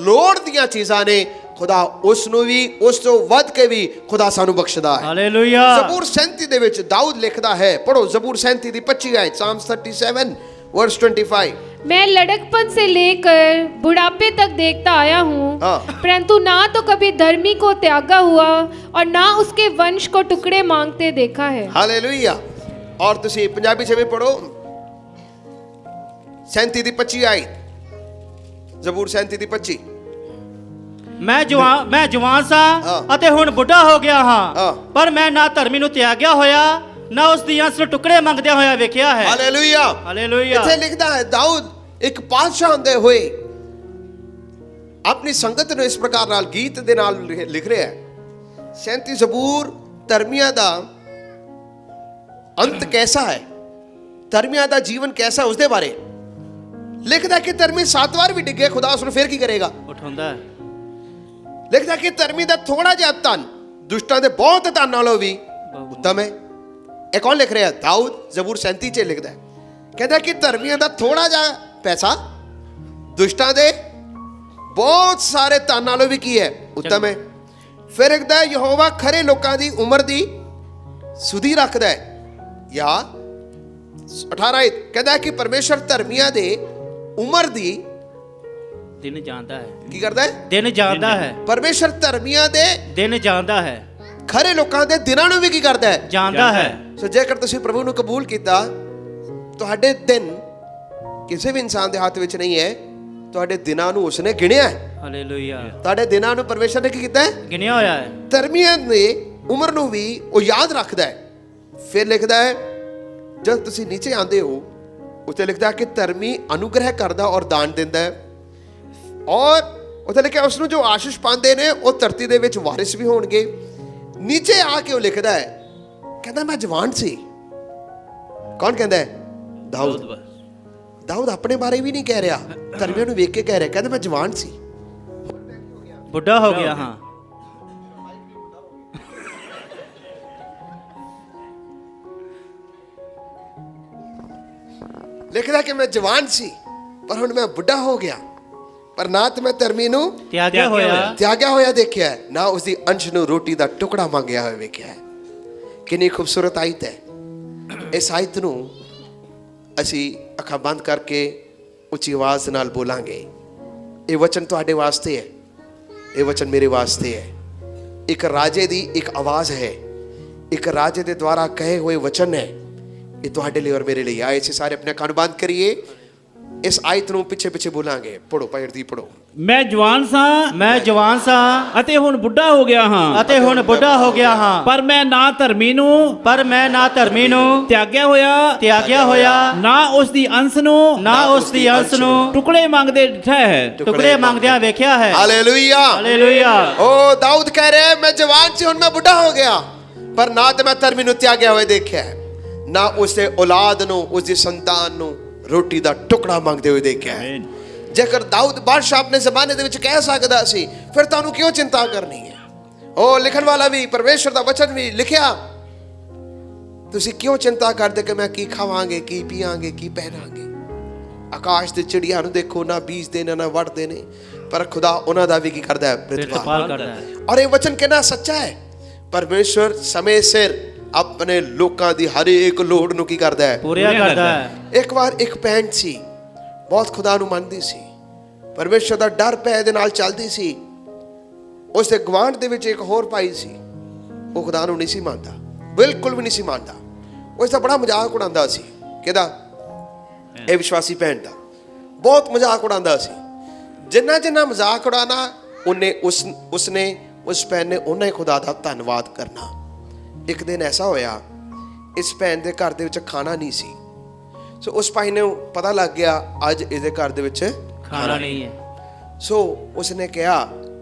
लोड़ ਦੀਆਂ ਚੀਜ਼ਾਂ ਨੇ ਖੁਦਾ ਉਸ ਨੂੰ ਵੀ ਉਸ ਤੋਂ ਵੱਧ ਕੇ ਵੀ ਖੁਦਾ ਸਾਨੂੰ ਬਖਸ਼ਦਾ ਹੈ। ਹਾਲੇਲੂਇਆ। ਜ਼ਬੂਰ 37 ਦੇ ਵਿੱਚ ਦਾਊਦ ਲਿਖਦਾ ਹੈ, ਪੜੋ ਜ਼ਬੂਰ 37 ਦੀ 25 ਆਇਤ, ਸਾਮਸ 37 वर्स 25। मैं लड़कपन से लेकर बुढ़ापे तक देखता आया हूँ, हाँ। परंतु ना तो कभी धर्मी को त्यागा हुआ और ना उसके वंश को टुकड़े मांगते देखा है। हालेलुया। और ਤੁਸੀਂ ਪੰਜਾਬੀ ਚ ਵੀ ਪੜੋ 37 ਦੀ 25 ਆਇਤ, ਜ਼ਬੂਰ 37 ਦੀ 25। ਮੈਂ ਜਵਾਨ ਸਾਂ ਹਾਂ। ਅਤੇ ਹੁਣ ਬੁੱਢਾ ਹੋ ਗਿਆ ਹਾਂ, ਹਾਂ। ਪਰ ਮੈਂ ਨਾ ਧਰਮੀ ਨੂੰ ਤਿਆਗਿਆ ਹੋਇਆ ਨਾ ਉਸ ਦੀ ਅੰਸ ਨੂੰ ਟੁਕੜੇ ਮੰਗਦਿਆਂ ਹੋਇਆ ਵੇਖਿਆ ਹੈ। ਹਾਲੇਲੂਇਆ। ਹਾਲੇਲੂਇਆ। ਇੱਥੇ ਲਿਖਦਾ ਹੈ ਦਾਊਦ ਇੱਕ ਪਾਤਸ਼ਾਹ ਹੁੰਦੇ ਹੋਏ ਆਪਣੀ ਸੰਗਤ ਨੂੰ ਇਸ ਪ੍ਰਕਾਰ ਨਾਲ ਗੀਤ ਦੇ ਨਾਲ ਲਿਖ ਰਿਹਾ ਹੈ। 37 ਜ਼ਬੂਰ ਧਰਮੀਆਂ ਦਾ ਅੰਤ ਕੈਸਾ ਹੈ, ਧਰਮੀਆਂ ਦਾ ਜੀਵਨ ਕੈਸਾ, ਉਸ ਦੇ ਬਾਰੇ ਲਿਖਦਾ ਕਿ ਧਰਮੀ 7 ਵਾਰ ਵੀ ਡਿੱਗੇ ਖੁਦਾ ਉਸ ਨੂੰ ਫਿਰ ਕੀ ਕਰੇਗਾ? ਉਠਾਉਂਦਾ ਹੈ। ਲਿਖਦਾ ਕਿ ਧਰਮੀ ਦਾ ਥੋੜਾ ਜਿਹਾ ਧਨ ਦੁਸ਼ਟਾਂ ਦੇ ਬਹੁਤ ਧਨ ਨਾਲੋਂ ਵੀ ਉੱਤਮ ਹੈ। ਇਹ ਕੌਣ ਲਿਖ ਰਿਹਾ? ਦਾਊਦ ਜ਼ਬੂਰ 37 ਚ ਲਿਖਦਾ ਹੈ, ਕਹਿੰਦਾ ਕਿ ਧਰਮੀਆਂ ਦਾ ਥੋੜਾ ਜਿਹਾ ਪੈਸਾ ਦੁਸ਼ਟਾਂ ਦੇ ਬਹੁਤ ਸਾਰੇ ਧਨ ਨਾਲੋਂ ਵੀ ਕੀ ਹੈ? ਉੱਤਮ ਹੈ। ਫਿਰ ਲਿਖਦਾ ਯਹੋਵਾ ਖਰੇ ਲੋਕਾਂ ਦੀ ਉਮਰ ਦੀ ਸੁਧੀ ਰੱਖਦਾ ਹੈ। ਜਾਂ 18 ਕਹਿੰਦਾ ਕਿ ਪਰਮੇਸ਼ਰ ਧਰਮੀਆਂ ਦੇ ਉਮਰ ਦੀ ਦਿਨ ਜਾਣਦਾ ਹੈ। ਕੀ ਕਰਦਾ ਹੈ? ਦਿਨ ਜਾਣਦਾ ਹੈ। ਪਰਮੇਸ਼ਰ ਧਰਮੀਆਂ ਦੇ ਦਿਨ ਜਾਣਦਾ ਹੈ। ਖਰੇ ਲੋਕਾਂ ਦੇ ਦਿਨਾਂ ਨੂੰ ਵੀ ਕੀ ਕਰਦਾ ਹੈ? ਜਾਣਦਾ ਹੈ। ਸੋ ਜੇਕਰ ਤੁਸੀਂ ਪ੍ਰਭੂ ਨੂੰ ਕਬੂਲ ਕੀਤਾ, ਤੁਹਾਡੇ ਦਿਨ ਕਿਸੇ ਵੀ ਇਨਸਾਨ ਦੇ ਹੱਥ ਵਿੱਚ ਨਹੀਂ ਹੈ, ਤੁਹਾਡੇ ਦਿਨਾਂ ਨੂੰ ਉਸਨੇ ਗਿਣਿਆ ਹੈ। ਹਾਲੇਲੂਇਆ। ਤੁਹਾਡੇ ਦਿਨਾਂ ਨੂੰ ਪਰਮੇਸ਼ਰ ਨੇ ਕੀ ਕੀਤਾ ਹੈ? ਗਿਣਿਆ ਹੋਇਆ ਹੈ। ਧਰਮੀਆਂ ਦੇ ਉਮਰ ਨੂੰ ਵੀ ਉਹ ਯਾਦ ਰੱਖਦਾ ਹੈ। ਫਿਰ ਲਿਖਦਾ ਹੈ ਜਦ ਤੁਸੀਂ ਨੀਚੇ ਆਉਂਦੇ ਹੋ ਉੱਥੇ ਲਿਖਦਾ ਹੈ ਕਿ ਧਰਮੀ ਅਨੁਗ੍ਰਹਿ ਕਰਦਾ ਔਰ ਦਾਨ ਦਿੰਦਾ ਹੈ, ਔਰ ਉੱਥੇ ਲਿਖਿਆ ਉਸ ਨੂੰ ਜੋ ਆਸ਼ੀਸ਼ ਪਾਉਂਦੇ ਨੇ ਉਹ ਧਰਤੀ ਦੇ ਵਿੱਚ ਵਾਰਿਸ ਵੀ ਹੋਣਗੇ। ਨੀਚੇ ਆ ਕੇ ਉਹ ਲਿਖਦਾ ਹੈ, ਕਹਿੰਦਾ ਮੈਂ ਜਵਾਨ ਸੀ। ਕੌਣ ਕਹਿੰਦਾ ਹੈ? ਦਾਊਦ। ਦਾਊਦ ਆਪਣੇ ਬਾਰੇ ਵੀ ਨਹੀਂ ਕਹਿ ਰਿਹਾ, ਧਰਮੀਆਂ ਨੂੰ ਵੇਖ ਕੇ ਕਹਿ ਰਿਹਾ, ਕਹਿੰਦਾ ਮੈਂ ਜਵਾਨ ਸੀ, ਬੁੱਢਾ ਹੋ ਗਿਆ ਹਾਂ। ਲਿਖਦਾ ਕਿ ਮੈਂ ਜਵਾਨ ਸੀ ਪਰ ਹੁਣ ਮੈਂ ਬੁੱਢਾ ਹੋ ਗਿਆ, ਪਰ ਨਾ ਤੇ ਮੈਂ ਧਰਮੀ ਨੂੰ ਤਿਆਗਿਆ ਹੋਇਆ ਦੇਖਿਆ, ਨਾ ਉਸ ਦੀ ਅੰਸ਼ ਨੂੰ ਰੋਟੀ ਦਾ ਟੁਕੜਾ ਮੰਗਿਆ ਹੋਇਆ ਵੇਖਿਆ ਹੈ। ਕਿੰਨੀ ਖੂਬਸੂਰਤ ਆਇਤ ਹੈ। ਇਸ ਆਇਤ ਨੂੰ ਅਸੀਂ ਅੱਖਾਂ ਬੰਦ ਕਰਕੇ ਉੱਚੀ ਆਵਾਜ਼ ਨਾਲ ਬੋਲਾਂਗੇ। ਇਹ ਵਚਨ ਤੁਹਾਡੇ ਵਾਸਤੇ ਹੈ, ਇਹ ਵਚਨ ਮੇਰੇ ਵਾਸਤੇ ਹੈ। ਇੱਕ ਰਾਜੇ ਦੀ ਇੱਕ ਆਵਾਜ਼ ਹੈ, ਇੱਕ ਰਾਜੇ ਦੇ ਦੁਆਰਾ ਕਹੇ ਹੋਏ ਵਚਨ ਹੈ। ਇਹ ਤੁਹਾਡੇ ਲਈ ਔਰ ਮੇਰੇ ਲਈ ਆਏ ਸੀ। ਸਾਰੇ ਆਪਣੇ ਕੰਨ ਬੰਦ ਕਰੀਏ, ਇਸ ਆਇਤ ਨੂੰ ਪਿੱਛੇ ਪਿੱਛੇ ਬੋਲਾਂਗੇ। ਪੜੋ ਭਾਈ ਦੀ ਪੜੋ। ਮੈਂ ਜਵਾਨ ਸਾਂ ਅਤੇ ਹੁਣ ਬੁੱਢਾ ਹੋ ਗਿਆ ਹਾਂ, ਪਰ ਮੈਂ ਨਾ ਧਰਮੀ ਨੂੰ ਤਿਆਗਿਆ ਹੋਇਆ ਨਾ ਉਸ ਦੀ ਅੰਸ਼ ਨੂੰ ਟੁਕੜੇ ਮੰਗਦੇ ਡਿਠਾ ਹੈ। ਟੁਕੜੇ ਮੰਗਦਿਆਂ ਵੇਖਿਆ ਹੈ। ਹਾਲੇਲੂਇਆ। ਹਾਲੇਲੂਇਆ। ਉਹ ਦਾਊਦ ਕਹਿ ਰਿਹਾ ਮੈਂ ਜਵਾਨ ਸੀ, ਹੁਣ ਮੈਂ ਬੁੱਢਾ ਹੋ ਗਿਆ, ਪਰ ਨਾ ਤੇ ਮੈਂ ਧਰਮੀ ਨੂੰ ਤਿਆਗਿਆ ਹੋਇਆ ਦੇਖਿਆ ਹੈ, ਨਾ ਉਸਦੇ ਔਲਾਦ ਨੂੰ, ਉਸਦੀ ਸੰਤਾਨ ਨੂੰ ਰੋਟੀ ਦਾ ਟੁਕੜਾ ਮੰਗਦੇ ਹੋਏ ਦੇਖਿਆ ਹੈ। ਜੇਕਰ ਦਾਊਦ ਬਾਦਸ਼ਾਹ ਆਪਣੇ ਜ਼ਮਾਨੇ ਦੇ ਵਿੱਚ ਕਹਿ ਸਕਦਾ ਸੀ, ਫਿਰ ਤੁਹਾਨੂੰ ਕਿਉਂ ਚਿੰਤਾ ਕਰਨੀ ਹੈ? ਉਹ ਲਿਖਣ ਵਾਲਾ ਵੀ, ਪਰਮੇਸ਼ਰ ਦਾ ਵਚਨ ਵੀ ਲਿਖਿਆ, ਤੁਸੀਂ ਕਿਉਂ ਚਿੰਤਾ ਕਰਦੇ ਕਿ ਮੈਂ ਕੀ ਖਾਵਾਂਗੇ, ਕੀ ਪੀਵਾਂਗੇ, ਕੀ ਪਹਿਨਾਂਗੇ? ਆਕਾਸ਼ ਦੇ ਚਿੜੀਆਂ ਨੂੰ ਦੇਖੋ, ਨਾ ਬੀਜਦੇ ਨੇ ਨਾ ਵੱਢਦੇ ਨੇ, ਪਰ ਖੁਦਾ ਉਹਨਾਂ ਦਾ ਵੀ ਕੀ ਕਰਦਾ ਹੈ? ਪ੍ਰਤਿਪਾਲ ਕਰਦਾ ਹੈ। ਔਰ ਇਹ ਵਚਨ ਕਿੰਨਾ ਸੱਚਾ ਹੈ। ਪਰਮੇਸ਼ਰ ਸਮੇਂ ਸਿਰ ਆਪਣੇ ਲੋਕਾਂ ਦੀ ਹਰ ਇੱਕ ਲੋੜ ਨੂੰ ਕੀ ਕਰਦਾ ਹੈ? ਪੂਰਾ ਕਰਦਾ ਹੈ। ਇੱਕ ਵਾਰ ਇੱਕ ਭੈਣ ਸੀ, ਬਹੁਤ ਖੁਦਾ ਨੂੰ ਮੰਨਦੀ ਸੀ, ਪਰਮੇਸ਼ਰ ਦਾ ਡਰ ਭੈ ਇਹਦੇ ਨਾਲ ਚੱਲਦੀ ਸੀ। ਉਸ ਦੇ ਗੁਆਂਢ ਦੇ ਵਿੱਚ ਇੱਕ ਹੋਰ ਭਾਈ ਸੀ, ਉਹ ਖੁਦਾ ਨੂੰ ਨਹੀਂ ਸੀ ਮੰਨਦਾ, ਬਿਲਕੁਲ ਵੀ ਨਹੀਂ ਸੀ ਮੰਨਦਾ। ਉਸ ਦਾ ਬੜਾ ਮਜ਼ਾਕ ਉਡਾਉਂਦਾ ਸੀ। ਕਿਹਦਾ? ਇਹ ਵਿਸ਼ਵਾਸੀ ਭੈਣ ਦਾ ਬਹੁਤ ਮਜ਼ਾਕ ਉਡਾਉਂਦਾ ਸੀ। ਜਿੰਨਾ ਜਿੰਨਾ ਮਜ਼ਾਕ ਉਡਾਉਣਾ ਉਸਨੇ ਉਸ ਭੈਣ ਨੇ ਉਹਨਾਂ ਹੀ ਖੁਦਾ ਦਾ ਧੰਨਵਾਦ ਕਰਨਾ। ਇੱਕ ਦਿਨ ਐਸਾ ਹੋਇਆ, ਇਸ ਭੈਣ ਦੇ ਘਰ ਦੇ ਵਿੱਚ ਖਾਣਾ ਨਹੀਂ ਸੀ। ਸੋ ਉਸ ਭਾਈ ਨੂੰ ਪਤਾ ਲੱਗ ਗਿਆ ਅੱਜ ਇਹਦੇ ਘਰ ਦੇ ਵਿੱਚ ਖਾਣਾ ਨਹੀਂ ਹੈ। ਸੋ ਉਸਨੇ ਕਿਹਾ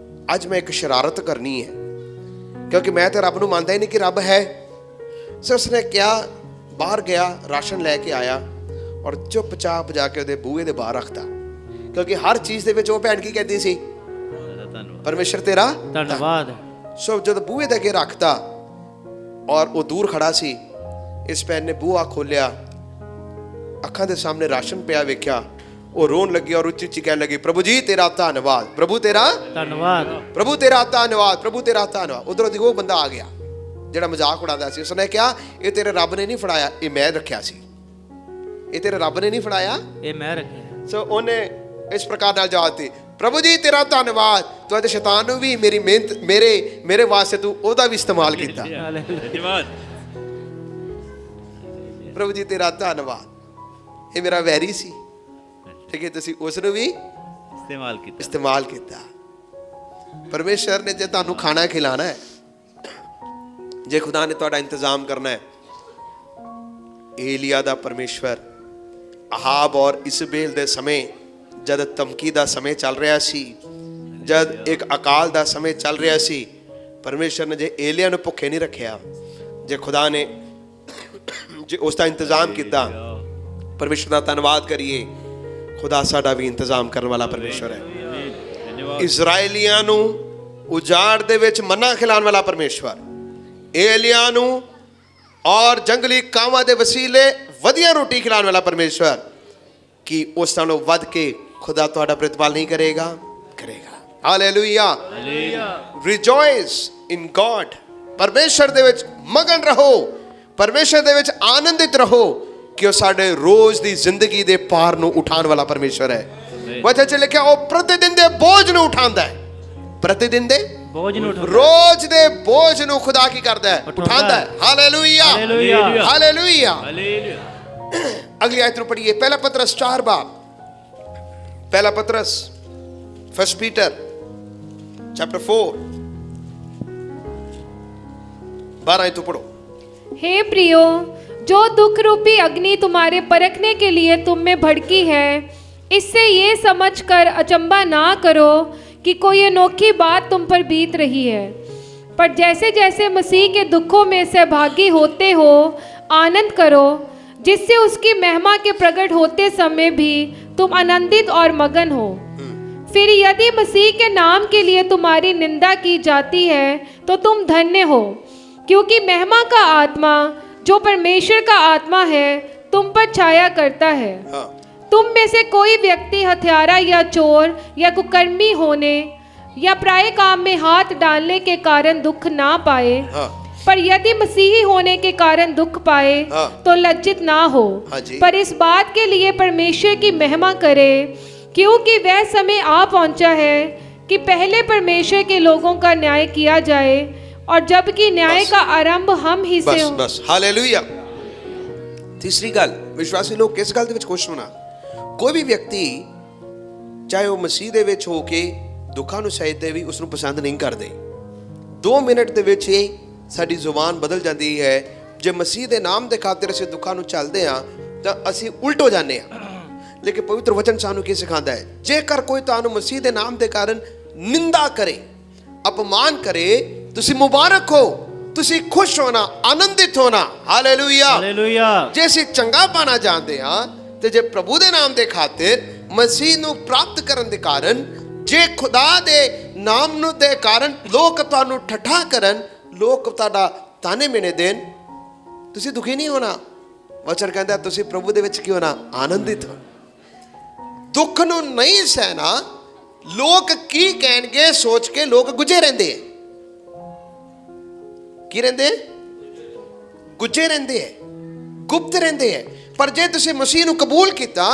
ਅੱਜ ਮੈਂ ਇੱਕ ਸ਼ਰਾਰਤ ਕਰਨੀ ਹੈ, ਕਿਉਂਕਿ ਮੈਂ ਤਾਂ ਰੱਬ ਨੂੰ ਮੰਨਦਾ ਹੀ ਨਹੀਂ ਕਿ ਰੱਬ ਹੈ। ਸੋ ਉਸਨੇ ਕਿਹਾ, ਬਾਹਰ ਗਿਆ, ਰਾਸ਼ਨ ਲੈ ਕੇ ਆਇਆ ਔਰ ਚੁੱਪਚਾਪ ਜਾ ਕੇ ਉਹਦੇ ਬੂਹੇ ਦੇ ਬਾਹਰ ਰੱਖਤਾ। ਕਿਉਂਕਿ ਹਰ ਚੀਜ਼ ਦੇ ਵਿੱਚ ਉਹ ਭੈਣ ਕੀ ਕਹਿੰਦੀ ਸੀ? ਪਰਮੇਸ਼ਰ ਤੇਰਾ ਧੰਨਵਾਦ। ਸੋ ਜਦੋਂ ਬੂਹੇ ਦੇ ਅੱਗੇ ਰੱਖਤਾ ਔਰ ਉਹ ਦੂਰ ਖੜਾ ਸੀ, ਇਸ ਭੈਣ ਨੇ ਬੂਹਾ ਖੋਲਿਆ, ਅੱਖਾਂ ਦੇ ਸਾਹਮਣੇ ਰਾਸ਼ਨ ਪਿਆ ਵੇਖਿਆ, ਉਹ ਰੋਣ ਲੱਗੀ ਔਰ ਉੱਚੀ ਉੱਚੀ ਕਹਿਣ ਲੱਗੀ, ਪ੍ਰਭੂ ਜੀ ਤੇਰਾ ਧੰਨਵਾਦ, ਪ੍ਰਭੂ ਤੇਰਾ ਧੰਨਵਾਦ, ਪ੍ਰਭੂ ਤੇਰਾ ਧੰਨਵਾਦ, ਪ੍ਰਭੂ ਤੇਰਾ ਧੰਨਵਾਦ। ਉਧਰੋਂ ਦੀ ਉਹ ਬੰਦਾ ਆ ਗਿਆ ਜਿਹੜਾ ਮਜ਼ਾਕ ਉਡਾਉਂਦਾ ਸੀ। ਉਸਨੇ ਕਿਹਾ ਇਹ ਤੇਰੇ ਰੱਬ ਨੇ ਨਹੀਂ ਫੜਾਇਆ, ਇਹ ਮੈਂ ਰੱਖਿਆ ਸੀ। ਇਹ ਤੇਰੇ ਰੱਬ ਨੇ ਨਹੀਂ ਫੜਾਇਆ, ਇਹ ਮੈਂ ਰੱਖਿਆ। ਸੋ ਉਹਨੇ ਇਸ ਪ੍ਰਕਾਰ ਨਾਲ ਜਵਾਬ ਦਿੱਤੀ, ਪ੍ਰਭੂ ਜੀ ਤੇਰਾ ਧੰਨਵਾਦ, ਤੂੰ ਤੇ ਸ਼ੈਤਾਨ ਨੂੰ ਵੀ ਮੇਰੀ ਮਿਹਨਤ ਮੇਰੇ ਵਾਸਤੇ ਤੂੰ ਉਹਦਾ ਵੀ ਇਸਤੇਮਾਲ ਕੀਤਾ। ਪ੍ਰਭੂ ਜੀ ਤੇਰਾ ਧੰਨਵਾਦ। ਇਹ ਮੇਰਾ ਵੈਰੀ ਸੀ, ਠੀਕ ਹੈ, ਤੁਸੀਂ ਉਸ ਨੂੰ ਵੀ ਇਸਤੇਮਾਲ ਕੀਤਾ। ਪਰਮੇਸ਼ਰ ਨੇ ਜੇ ਤੁਹਾਨੂੰ ਖਾਣਾ ਖਿਲਾਣਾ ਹੈ, ਜੇ ਖੁਦਾ ਨੇ ਤੁਹਾਡਾ ਇੰਤਜ਼ਾਮ ਕਰਨਾ ਹੈ, ਏਲੀਆ ਦਾ ਪਰਮੇਸ਼ਵਰ ਅਹਾਬ ਔਰ ਇਸਬੇਲ ਦੇ ਸਮੇਂ ਜਦ ਧਮਕੀ ਦਾ ਸਮੇਂ ਚੱਲ ਰਿਹਾ ਸੀ, ਜਦ ਇੱਕ ਅਕਾਲ ਦਾ ਸਮੇਂ ਚੱਲ ਰਿਹਾ ਸੀ, ਪਰਮੇਸ਼ਰ ਨੇ ਜੇ ਏਲੀਆ ਨੂੰ ਭੁੱਖੇ ਨਹੀਂ ਰੱਖਿਆ, ਜੇ ਖੁਦਾ ਨੇ ਜੇ ਉਸ ਦਾ ਇੰਤਜ਼ਾਮ ਕੀਤਾ, ਪਰਮੇਸ਼ਰ ਦਾ ਧੰਨਵਾਦ ਕਰੀਏ। ਖੁਦਾ ਸਾਡਾ ਵੀ ਇੰਤਜ਼ਾਮ ਕਰਨ ਵਾਲਾ ਪਰਮੇਸ਼ਰ ਹੈ। ਇਜ਼ਰਾਈਲੀਆਂ ਨੂੰ ਉਜਾੜ ਦੇ ਵਿੱਚ ਮੰਨਾ ਖਿਲਾਉਣ ਵਾਲਾ ਪਰਮੇਸ਼ਰ, ਏਲੀਆ ਨੂੰ ਔਰ ਜੰਗਲੀ ਕਾਵਾਂ ਦੇ ਵਸੀਲੇ ਵਧੀਆ ਰੋਟੀ ਖਿਲਾਉਣ ਵਾਲਾ ਪਰਮੇਸ਼ਰ, ਕਿ ਉਸ ਨਾਲੋਂ ਵੱਧ ਕੇ ਖੁਦਾ ਤੁਹਾਡਾ ਪ੍ਰਤਿਪਾਲ ਨਹੀਂ ਕਰੇਗਾ? ਕਰੇਗਾ। ਹਾਲੇਲੂਇਆ, ਰਿਜੋਇਸ ਇਨ ਗॉड। ਪਰਮੇਸ਼ਰ ਦੇ ਵਿੱਚ ਮਗਨ ਰਹੋ, ਪਰਮੇਸ਼ਰ ਦੇ ਵਿੱਚ ਆਨੰਦਿਤ ਰਹੋ, ਕਿ ਉਹ ਸਾਡੇ ਰੋਜ਼ ਦੀ ਜ਼ਿੰਦਗੀ ਦੇ ਭਾਰ ਨੂੰ ਉਠਾਉਣ ਵਾਲਾ ਪਰਮੇਸ਼ਰ ਹੈ। ਵਚਨ 'ਚ ਲਿਖਿਆ ਉਹ ਪ੍ਰਤੀਦਿਨ ਦੇ ਬੋਝ ਨੂੰ ਉਠਾਉਂਦਾ ਹੈ। ਪ੍ਰਤੀਦਿਨ ਦੇ ਬੋਝ ਨੂੰ ਉਠਾਉਂਦਾ, ਰੋਜ਼ ਦੇ ਬੋਝ ਨੂੰ ਖੁਦਾ ਕੀ ਕਰਦਾ ਹੈ? ਉਠਾਉਂਦਾ ਹੈ। Hallelujah, hallelujah. ਅਗਲੀ ਆਇਤ ਨੂੰ ਪੜ੍ਹੀਏ, ਪਹਿਲਾ ਪਤਰਸ 4 ਬਾਬ, ਪਹਿਲਾ ਪਤਰਸ, ਫਰਸਟ ਪੀਟਰ ਚੈਪਟਰ 4 12 ਤੋਂ पढ़ो। हे प्रियो, जो दुख रूपी अग्नि तुम्हारे परखने के लिए तुम में भड़की है, इससे ये समझकर अचंभा ना करो कि कोई अनोखी बात तुम पर बीत रही है, पर जैसे जैसे मसीह के दुखों में सहभागी होते हो आनंद करो, जिससे उसकी महिमा के प्रकट होते समय भी तुम आनंदित और मगन हो। फिर यदि मसीह के नाम के लिए तुम्हारी निंदा की जाती है तो तुम धन्य हो, क्योंकि महिमा का आत्मा जो परमेश्वर का आत्मा है तुम पर छाया करता है। तुम में से कोई व्यक्ति हत्यारा या चोर या कुकर्मी होने या पराये काम में हाथ डालने के कारण दुख ना पाए, पर यदि मसीही होने के कारण दुख पाए तो लज्जित ना हो, पर इस बात के लिए परमेश्वर की महिमा करे, क्योंकि वह समय आ पहुंचा है कि पहले परमेश्वर के लोगों का न्याय किया जाए, और जबकि न्याय का आरंभ हम ही से हो। बस हालेलुया। तीसरी गल, विश्वासी लोग किस गल दे विच खुश होना? कोई भी व्यक्ति चाहे वो मसीह दे विच हो के दुखा नूं सहिते भी उसनूं पसंद नहीं करते। 2 मिनट दे विच ही साडी जुबान बदल जाती है। जे मसीह दे नाम दे खातिर असीं दुखा नूं चलदे हां तां असीं उल्ट हो जांदे हां। लेकिन पवित्र वचन सानूं की सिखांदा है, जेकर कोई तुहानूं मसीह दे नाम दे कारण निंदा करे, अपमान करे, तुसी मुबारक हो, तुसी खुश होना, आनंदित होना। Hallelujah, hallelujah. जे असीं चंगा पाना चाहते हां ते जे प्रभु दे नाम दे खातिर मसीह नूं प्राप्त करन दे कारण, जे खुदा दे नाम नूं दे कारण लोक तुहानूं ठट्ठा करन, लोक तुहाडा ताने मेने देन, तुसी दुखी नहीं होना। वचन कहंदा तुसी प्रभु दे विच की होना? आनंदित हो। दुख नूं नहीं सहना, लोक की कहणगे सोच के लोग गुजे रहंदे है। की रहंदे? गुजे रहंदे है, गुप्त रहंदे है। पर जे तुसीं मसीह नूं कबूल कीता,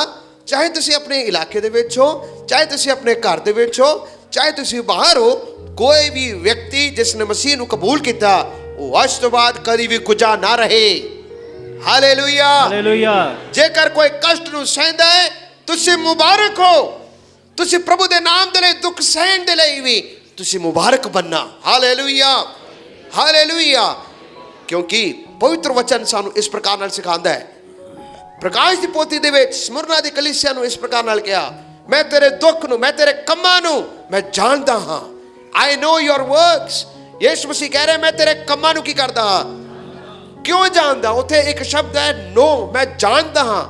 ਚਾਹੇ ਤੁਸੀਂ ਆਪਣੇ ਇਲਾਕੇ ਦੇ ਵਿੱਚ ਹੋ, ਚਾਹੇ ਤੁਸੀਂ ਆਪਣੇ ਘਰ ਦੇ ਵਿੱਚ ਹੋ, ਚਾਹੇ ਤੁਸੀਂ ਬਾਹਰ ਹੋ, ਕੋਈ ਵੀ ਵਿਅਕਤੀ ਜਿਸ ਨੇ ਮਸੀਹ ਨੂੰ ਕਬੂਲ ਕੀਤਾ ਉਹ ਅੱਜ ਤੋਂ ਬਾਅਦ ਕਦੀ ਵੀ ਕੁਝਾ ਨਾ ਰਹੇ। Hallelujah, hallelujah. ਜੇਕਰ ਕੋਈ ਕਸ਼ਟ ਨੂੰ ਸਹਿੰਦਾ ਹੈ ਤੁਸੀਂ ਮੁਬਾਰਕ ਹੋ। ਤੁਸੀਂ ਪ੍ਰਭੂ ਦੇ ਨਾਮ ਦੇ ਲਈ ਦੁੱਖ ਸਹਿਣ ਦੇ ਲਈ ਵੀ ਤੁਸੀਂ ਮੁਬਾਰਕ ਬੰਨਾ। Hallelujah, hallelujah. ਕਿਉਂਕਿ ਪਵਿੱਤਰ ਵਚਨ ਸਾਨੂੰ ਇਸ ਪ੍ਰਕਾਰ ਨਾਲ ਸਿਖਾਉਂਦਾ ਹੈ। ਪ੍ਰਕਾਸ਼ ਦੀ ਪੋਥੀ ਦੇ ਵਿੱਚ ਸਮੁਰਨਾ ਦੀ ਕਲੀਸਿਆ ਨੂੰ ਇਸ ਪ੍ਰਕਾਰ ਨਾਲ ਕਿਹਾ, ਮੈਂ ਤੇਰੇ ਦੁੱਖ ਨੂੰ, ਮੈਂ ਤੇਰੇ ਕੰਮਾਂ ਨੂੰ ਮੈਂ ਜਾਣਦਾ ਹਾਂ। ਆਈ ਨੋ ਯੋਰ ਵਰਕਸ। ਯਿਸੂ ਮਸੀਹ ਕਹਿ ਰਿਹਾ ਮੈਂ ਤੇਰੇ ਕੰਮਾਂ ਨੂੰ ਕੀ ਕਰਦਾ ਹਾਂ। ਕਿਉਂ ਜਾਣਦਾ? ਉੱਥੇ ਇੱਕ ਸ਼ਬਦ ਹੈ ਨੋ, ਮੈਂ ਜਾਣਦਾ ਹਾਂ।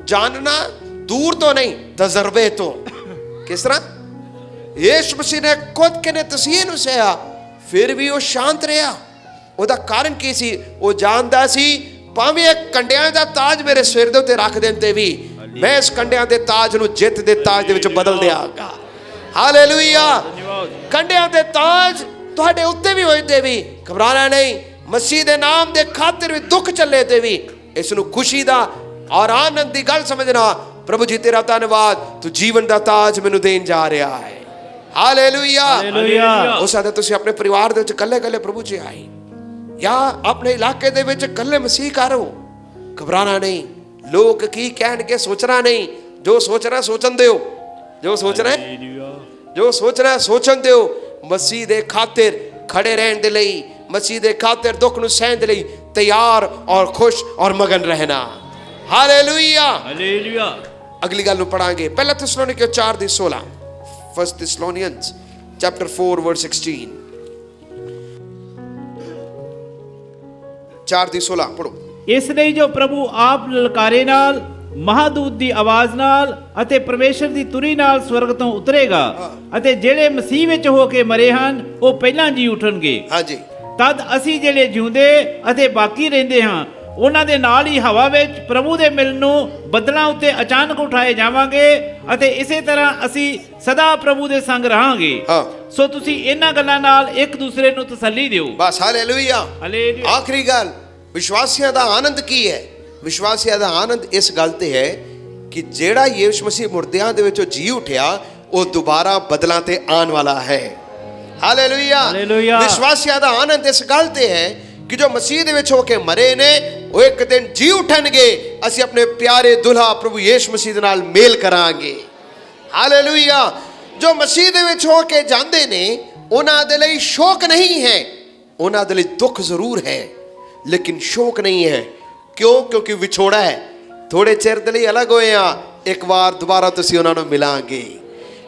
ਜਾਣਨਾ ਦੂਰ ਤੋਂ ਨਹੀਂ, ਤਜਰਬੇ ਤੋਂ। ਕਿਸ ਤਰ੍ਹਾਂ? ਯਿਸੂ ਮਸੀਹ ਨੇ ਖੁਦ ਕਿਨੇ ਤਸੀਹੇ ਨੂੰ ਸਹਿਆ, ਫਿਰ ਵੀ ਉਹ ਸ਼ਾਂਤ ਰਿਹਾ। ਉਹਦਾ ਕਾਰਨ ਕੀ ਸੀ? ਉਹ ਜਾਣਦਾ ਸੀ ਭਾਵੇਂ ਇਹ ਕੰਡਿਆਂ ਦਾ ਤਾਜ ਮੇਰੇ ਸਿਰ ਦੇ ਉੱਤੇ ਰੱਖ ਦੇਣ ਤੇ ਵੀ ਮੈਂ ਇਸ ਕੰਡਿਆਂ ਦੇ ਤਾਜ ਨੂੰ ਜਿੱਤ ਦੇ ਤਾਜ ਦੇ ਵਿੱਚ ਬਦਲ ਦਿਆਂਗਾ। ਹਾਲੇਲੂਇਆ। ਕੰਡਿਆਂ ਦੇ ਤਾਜ ਤੁਹਾਡੇ ਉੱਤੇ ਵੀ ਹੋਏ ਤੇ ਵੀ ਘਬਰਾਣਾ ਨਹੀਂ। ਮਸੀਹ ਦੇ ਨਾਮ ਦੇ ਖਾਤਰ ਵੀ ਦੁੱਖ ਚੱਲੇ ਤੇ ਵੀ ਇਸ ਨੂੰ ਖੁਸ਼ੀ ਦਾ ਔਰ ਆਨੰਦ ਦੀ ਗੱਲ ਸਮਝਣਾ, ਪ੍ਰਭੂ ਜੀ ਤੇਰਾ ਧੰਨਵਾਦ, ਤੂੰ ਜੀਵਨ ਦਾ ਤਾਜ ਮੈਨੂੰ ਦੇਣ ਜਾ ਰਿਹਾ ਹੈ। Hallelujah, hallelujah. ਹੋ ਸਕਦਾ ਤੁਸੀਂ ਆਪਣੇ ਪਰਿਵਾਰ ਦੇ ਵਿੱਚ ਇਕੱਲੇ ਪ੍ਰਭੂ ਜੀ ਆਏ, ਜਾਂ ਆਪਣੇ ਇਲਾਕੇ ਦੇ ਵਿੱਚ ਇਕੱਲੇ ਮਸੀਹ ਘਰ ਹੋ। ਘਬਰਾਣਾ ਨਹੀਂ। ਲੋਕ ਕੀ ਕਹਿਣਗੇ ਸੋਚਣਾ ਨਹੀਂ। ਜੋ ਸੋਚਣਾ ਸੋਚਣ ਦਿਓ, ਜੋ ਸੋਚਣਾ ਜੋ ਸੋਚਣਾ ਸੋਚਣ ਦਿਓ। ਮਸੀਹ ਦੇ ਖਾਤਰ ਖੜੇ ਰਹਿਣ ਦੇ ਲਈ, ਮਸੀਹ ਦੇ ਖਾਤਰ ਦੁੱਖ ਨੂੰ ਸਹਿਣ ਦੇ ਲਈ ਤਿਆਰ ਔਰ ਖੁਸ਼ ਔਰ ਮਗਨ ਰਹਿਣਾ। Hallelujah, hallelujah. ਅਗਲੀ ਗੱਲ ਨੂੰ ਪੜਾਂਗੇ, ਪਹਿਲਾ ਥੈਸਲੋਨੀਕੀਓ 4:16। First Thessalonians chapter 4 verse 16। 4:16 ਪੜੋ। ਇਸ ਲਈ ਜੋ ਪ੍ਰਭੂ ਆਪ ਲਲਕਾਰੇ ਨਾਲ, ਮਹਾਦੂਤ ਦੀ ਆਵਾਜ਼ ਨਾਲ ਅਤੇ ਪਰਮੇਸ਼ਰ ਦੀ ਤੁਰੀ ਨਾਲ ਸਵਰਗ ਤੋਂ ਉਤਰੇਗਾ ਅਤੇ ਜਿਹੜੇ ਮਸੀਹ ਵਿੱਚ ਹੋ ਕੇ ਮਰੇ ਹਨ ਉਹ ਪਹਿਲਾਂ ਜੀ ਉਠਣਗੇ। ਹਾਂਜੀ। ਤਦ ਅਸੀਂ ਜਿਹੜੇ ਜਿਉਂਦੇ ਅਤੇ ਬਾਕੀ ਰਹਿੰਦੇ ਹਾਂ ਉਹਨਾਂ ਦੇ ਨਾਲ ਹੀ ਹਵਾ ਵਿੱਚ ਪ੍ਰਭੂ ਦੇ ਮਿਲਣ ਨੂੰ ਬੱਦਲਾਂ ਉੱਤੇ ਅਚਾਨਕ ਉਠਾਏ ਜਾਵਾਂਗੇ ਅਤੇ ਇਸੇ ਤਰ੍ਹਾਂ ਅਸੀਂ ਸਦਾ ਪ੍ਰਭੂ ਦੇ ਸੰਗ ਰਹਾਂਗੇ। ਸੋ ਤੁਸੀਂ ਇਹਨਾਂ ਗੱਲਾਂ ਨਾਲ ਇੱਕ ਦੂਸਰੇ ਨੂੰ ਤਸੱਲੀ ਦਿਓ। ਬਸ। Hallelujah, hallelujah. ਆਖਰੀ ਗੱਲ, ਵਿਸ਼ਵਾਸੀਆਂ ਦਾ ਆਨੰਦ ਕੀ ਹੈ? ਵਿਸ਼ਵਾਸੀਆਂ ਦਾ ਆਨੰਦ ਇਸ ਗੱਲ ਤੇ ਹੈ ਕਿ ਜਿਹੜਾ ਯਿਸੂ ਮਸੀਹ ਮੁਰਦਿਆਂ ਦੇ ਵਿੱਚੋਂ ਜੀ ਉਠਿਆ ਉਹ ਦੁਬਾਰਾ ਬਦਲਾਂ ਤੇ ਆਉਣ ਵਾਲਾ ਹੈ। Hallelujah, hallelujah. ਵਿਸ਼ਵਾਸੀਆਂ ਦਾ ਆਨੰਦ ਇਸ ਗੱਲ ਤੇ ਹੈ ਕਿ ਜੋ ਮਸੀਹ ਦੇ ਵਿੱਚ ਹੋ ਕੇ ਮਰੇ ਨੇ ਉਹ ਇੱਕ ਦਿਨ ਜੀ ਉਠਣਗੇ। ਅਸੀਂ ਆਪਣੇ ਪਿਆਰੇ ਦੁਲਹਾ ਪ੍ਰਭੂ ਯਿਸੂ ਮਸੀਹ ਦੇ ਨਾਲ ਮੇਲ ਕਰਾਂਗੇ। ਹਾਲੇਲੂਇਆ। ਜੋ ਮਸੀਹ ਦੇ ਵਿੱਚ ਹੋ ਕੇ ਜਾਂਦੇ ਨੇ ਉਹਨਾਂ ਦੇ ਲਈ ਸ਼ੋਕ ਨਹੀਂ ਹੈ, ਉਹਨਾਂ ਦੇ ਲਈ ਦੁੱਖ ਜ਼ਰੂਰ ਹੈ ਲੇਕਿਨ ਸ਼ੋਕ ਨਹੀਂ ਹੈ। ਕਿਉਂ? ਕਿਉਂਕਿ ਵਿਛੋੜਾ ਹੈ। ਥੋੜੇ ਚਿਰ ਦੇ ਲਈ ਅਲੱਗ ਹੋਏ ਆ, ਇੱਕ ਵਾਰ ਦੁਬਾਰਾ ਤੁਸੀਂ ਉਹਨਾਂ ਨੂੰ ਮਿਲਾਂਗੇ।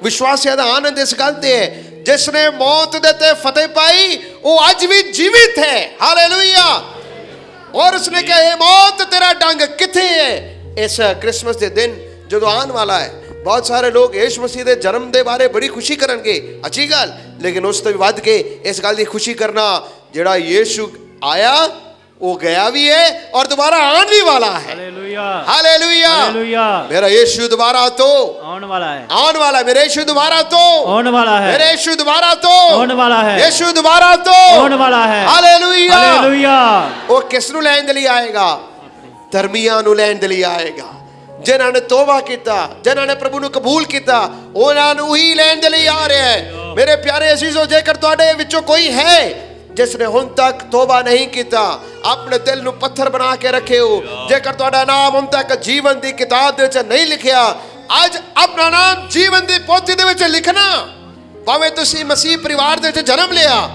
ਵਿਸ਼ਵਾਸੀਆਂ ਦਾ ਆਨੰਦ ਇਸ ਗੱਲ ਤੇ ਹੈ ਜਿਸ ਨੇ ਮੌਤ ਦੇ ਤੇ ਫਤਿਹ ਪਾਈ ਉਹ ਅੱਜ ਵੀ ਜੀਵਿਤ ਹੈ। ਹਾਲੇਲੂਇਆ। ਔਰ ਉਸਨੇ ਕਿਹਾ ਇਹ ਮੌਤ ਤੇਰਾ ਡੰਗ ਕਿੱਥੇ ਹੈ? ਇਸ ਕ੍ਰਿਸਮਸ ਦੇ ਦਿਨ ਜਦੋਂ ਆਉਣ ਵਾਲਾ ਹੈ ਬਹੁਤ ਸਾਰੇ ਲੋਕ ਯਿਸੂ ਮਸੀਹ ਦੇ ਜਨਮ ਦੇ ਬਾਰੇ ਬੜੀ ਖੁਸ਼ੀ ਕਰਨਗੇ, ਅੱਛੀ ਗੱਲ, ਲੇਕਿਨ ਉਸ ਤੋਂ ਵੀ ਵੱਧ ਕੇ ਇਸ ਗੱਲ ਦੀ ਖੁਸ਼ੀ ਕਰਨਾ ਜਿਹੜਾ ਯਿਸੂ ਆਇਆ ਉਹ ਗਿਆ ਵੀ ਹੈ ਔਰ ਦੁਬਾਰਾ ਆਉਣ ਵੀ ਵਾਲਾ ਹੈ। Hallelujah, hallelujah, hallelujah. ਮੇਰਾ ਯਿਸੂ ਦੁਬਾਰਾ तो ਆਉਣ ਵਾਲਾ ਹੈ, ਆਉਣ ਵਾਲਾ ਹੈ। मेरे यीशु दोबारा तो ਆਉਣ ਵਾਲਾ ਹੈ, मेरे यीशु दोबारा तो ਆਉਣ ਵਾਲਾ ਹੈ, यीशु दोबारा तो ਆਉਣ ਵਾਲਾ ਹੈ। Hallelujah, hallelujah. ਉਹ ਕਿਸ ਨੂੰ ਲੈਣ ਦੇ ਲਈ ਆਏਗਾ? ਧਰਮੀਆਂ ਨੂੰ ਲੈਣ ਦੇ ਲਈ ਆਏਗਾ। ਜਿਨ੍ਹਾਂ ਨੇ ਤੋਬਾ ਕੀਤਾ, ਜਿਨ੍ਹਾਂ ਨੇ ਪ੍ਰਭੂ ਨੂੰ ਕਬੂਲ ਕੀਤਾ, ਉਹਨਾਂ ਨੂੰ ਹੀ ਲੈਣ ਦੇ ਲਈ ਆ ਰਿਹਾ ਹੈ। ਮੇਰੇ ਪਿਆਰੇ ਅਜ਼ੀਜ਼ੋ, ਜੇਕਰ ਤੁਹਾਡੇ ਵਿੱਚੋਂ ਕੋਈ ਹੈ ਜਿਸ ਨੇ ਹੁਣ ਤੱਕ ਤੋਬਾ ਨਹੀਂ ਕੀਤਾ, ਆਪਣੇ ਦਿਲ ਨੂੰ ਪੱਥਰ ਬਣਾ ਕੇ ਰੱਖੇ ਹੋ, ਜੇਕਰ ਤੁਹਾਡਾ ਨਾਮ ਹੁਣ ਤੱਕ ਜੀਵਨ ਦੀ ਕਿਤਾਬ ਦੇ ਵਿੱਚ ਨਹੀਂ ਲਿਖਿਆ, ਅੱਜ ਆਪਣਾ ਨਾਮ ਜੀਵਨ ਦੀ ਪੋਥੀ ਦੇ ਵਿੱਚ ਲਿਖਣਾ। ਭਾਵੇਂ ਤੁਸੀਂ ਮਸੀਹ ਪਰਿਵਾਰ ਦੇ ਵਿੱਚ ਜਨਮ ਲਿਆ,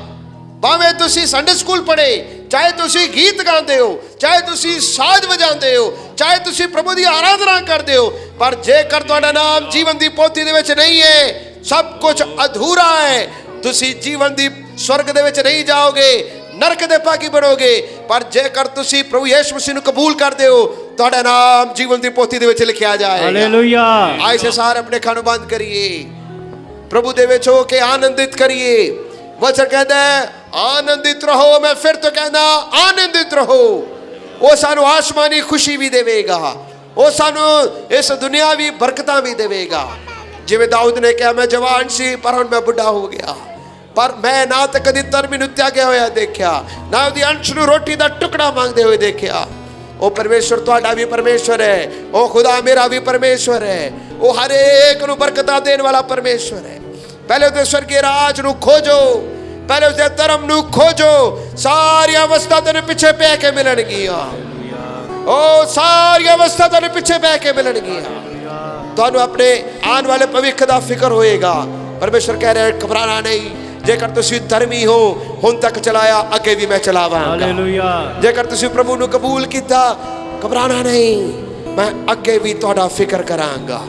ਭਾਵੇਂ ਤੁਸੀਂ ਸੰਡੇ ਸਕੂਲ ਪੜ੍ਹੇ, ਚਾਹੇ ਤੁਸੀਂ ਗੀਤ ਗਾਉਂਦੇ ਹੋ, ਚਾਹੇ ਤੁਸੀਂ ਸਾਜ਼ ਵਜਾਉਂਦੇ ਹੋ, ਚਾਹੇ ਤੁਸੀਂ ਪ੍ਰਭੂ ਦੀ ਆਰਾਧਨਾ ਕਰਦੇ ਹੋ, ਪਰ ਜੇਕਰ ਤੁਹਾਡਾ ਨਾਮ ਜੀਵਨ ਦੀ ਪੋਥੀ ਦੇ ਵਿੱਚ ਨਹੀਂ ਹੈ, ਸਭ ਕੁਝ ਅਧੂਰਾ ਹੈ। ਤੁਸੀਂ ਜੀਵਨ ਦੀ स्वर्ग ਦੇ ਵਿੱਚ ਨਹੀਂ ਜਾਓਗੇ, ਨਰਕ ਦੇ ਭਾਗੀ ਬਣੋਗੇ। ਪਰ ਜੇਕਰ ਤੁਸੀਂ ਪ੍ਰਭੂ ਯਿਸੂ ਮਸੀਹ ਨੂੰ ਕਬੂਲ ਕਰਦੇ ਹੋ, ਤੁਹਾਡਾ ਨਾਮ ਜੀਵਨ ਦੀ ਪੋਥੀ ਦੇ ਵਿੱਚ ਲਿਖਿਆ ਜਾਏਗਾ। ਹਾਲੇਲੂਇਆ। ਆਇਸੇ ਸਾਰੇ ਆਪਣੇ ਅੱਖਾਂ ਨੂੰ ਬੰਦ ਕਰੀਏ, ਪ੍ਰਭੂ ਦੇ ਵਿੱਚ ਹੋ ਕੇ ਆਨੰਦਿਤ ਕਰੀਏ। ਵਚਨ ਕਹਿੰਦਾ ਹੈ ਆਨੰਦਿਤ ਰਹੋ। ਮੈਂ ਫਿਰ ਤੋਂ ਕਹਿੰਦਾ ਆਨੰਦਿਤ ਰਹੋ। ਉਹ ਸਾਨੂੰ ਆਸਮਾਨੀ ਖੁਸ਼ੀ ਵੀ ਦੇਵੇਗਾ, ਉਹ ਸਾਨੂੰ ਇਸ ਦੁਨਿਆਵੀ ਬਰਕਤਾਂ ਵੀ ਦੇਵੇਗਾ। ਜਿਵੇਂ ਦਾਊਦ ਨੇ ਕਿਹਾ ਮੈਂ ਜਵਾਨ ਸੀ ਪਰ ਹੁਣ ਮੈਂ ਬੁੱਢਾ ਹੋ ਗਿਆ, ਪਰ ਮੈਂ ਨਾ ਤਾਂ ਕਦੀ ਧਰਮੀ ਨੂੰ ਤਿਆਗਿਆ ਹੋਇਆ ਦੇਖਿਆ, ਨਾ ਉਹਦੀ ਅੰਸ਼ ਨੂੰ ਰੋਟੀ ਦਾ ਟੁਕੜਾ ਮੰਗਦੇ ਹੋਏ ਦੇਖਿਆ। ਉਹ ਪਰਮੇਸ਼ਵਰ ਤੁਹਾਡਾ ਵੀ ਪਰਮੇਸ਼ਵਰ ਹੈ, ਉਹ ਖੁਦਾ ਮੇਰਾ ਵੀ ਪਰਮੇਸ਼ਵਰ ਹੈ, ਉਹ ਹਰ ਇੱਕ ਨੂੰ ਬਰਕਤਾਂ ਦੇਣ ਵਾਲਾ ਪਰਮੇਸ਼ਵਰ ਹੈ। ਪਹਿਲੇ ਉਹਦੇ ਸਵਰਗੀ ਰਾਜ ਨੂੰ ਖੋਜੋ, ਪਹਿਲੇ ਉਸਦੇ ਧਰਮ ਨੂੰ ਖੋਜੋ, ਸਾਰੀਆਂ ਵਸਤਾਂ ਤੈਨੂੰ ਪਿੱਛੇ ਪੈ ਕੇ ਮਿਲਣਗੀਆਂ। ਉਹ ਸਾਰੀਆਂ ਵਸਤਾਂ ਤੈਨੂੰ ਪਿੱਛੇ ਪੈ ਕੇ ਮਿਲਣਗੀਆਂ। ਤੁਹਾਨੂੰ ਆਪਣੇ ਆਉਣ ਵਾਲੇ ਭਵਿੱਖ ਦਾ ਫਿਕਰ ਹੋਏਗਾ। ਪਰਮੇਸ਼ਵਰ ਕਹਿ ਰਿਹਾ ਘਬਰਾਣਾ ਨਹੀਂ, ਜੇਕਰ ਤੁਸੀਂ ਧਰਮੀ ਹੋ, ਹੁਣ ਤੱਕ ਚਲਾਇਆ, ਅੱਗੇ ਵੀ ਮੈਂ ਚਲਾਵਾਂਗਾ। ਹਾਲੇਲੂਇਆ। ਜੇਕਰ ਤੁਸੀਂ ਪ੍ਰਭੂ ਨੂੰ ਕਬੂਲ ਕੀਤਾ, ਘਬਰਾਣਾ ਨਹੀਂ, ਮੈਂ ਅੱਗੇ ਵੀ ਤੁਹਾਡਾ ਫਿਕਰ ਕਰਾਂਗਾ।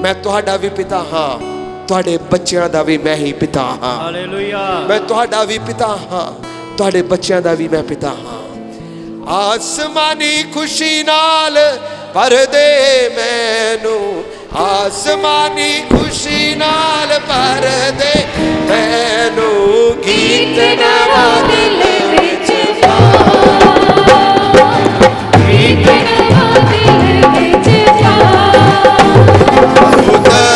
ਮੈਂ ਤੁਹਾਡਾ ਵੀ ਪਿਤਾ ਹਾਂ, ਤੁਹਾਡੇ ਬੱਚਿਆਂ ਦਾ ਵੀ ਮੈਂ ਹੀ ਪਿਤਾ ਹਾਂ। ਹਾਲੇਲੂਇਆ। ਮੈਂ ਤੁਹਾਡਾ ਵੀ ਪਿਤਾ ਹਾਂ, ਤੁਹਾਡੇ ਬੱਚਿਆਂ ਦਾ ਵੀ ਮੈਂ ਪਿਤਾ ਹਾਂ। ਆਸਮਾਨੀ ਖੁਸ਼ੀ ਨਾਲ ਭਰ ਦੇ ਮੈਨੂੰ, ਆਸਮਾਨੀ ਖੁਸ਼ੀ ਨਾਲ ਭਰ ਦੇ ਮੈਨੂੰ, ਗੀਤ ਨਵਾਂ ਦਿਲ ਵਿੱਚ ਪਾ, ਗੀਤ ਨਵਾਂ ਦਿਲ ਵਿੱਚ ਪਾ, ਉਤਰਾ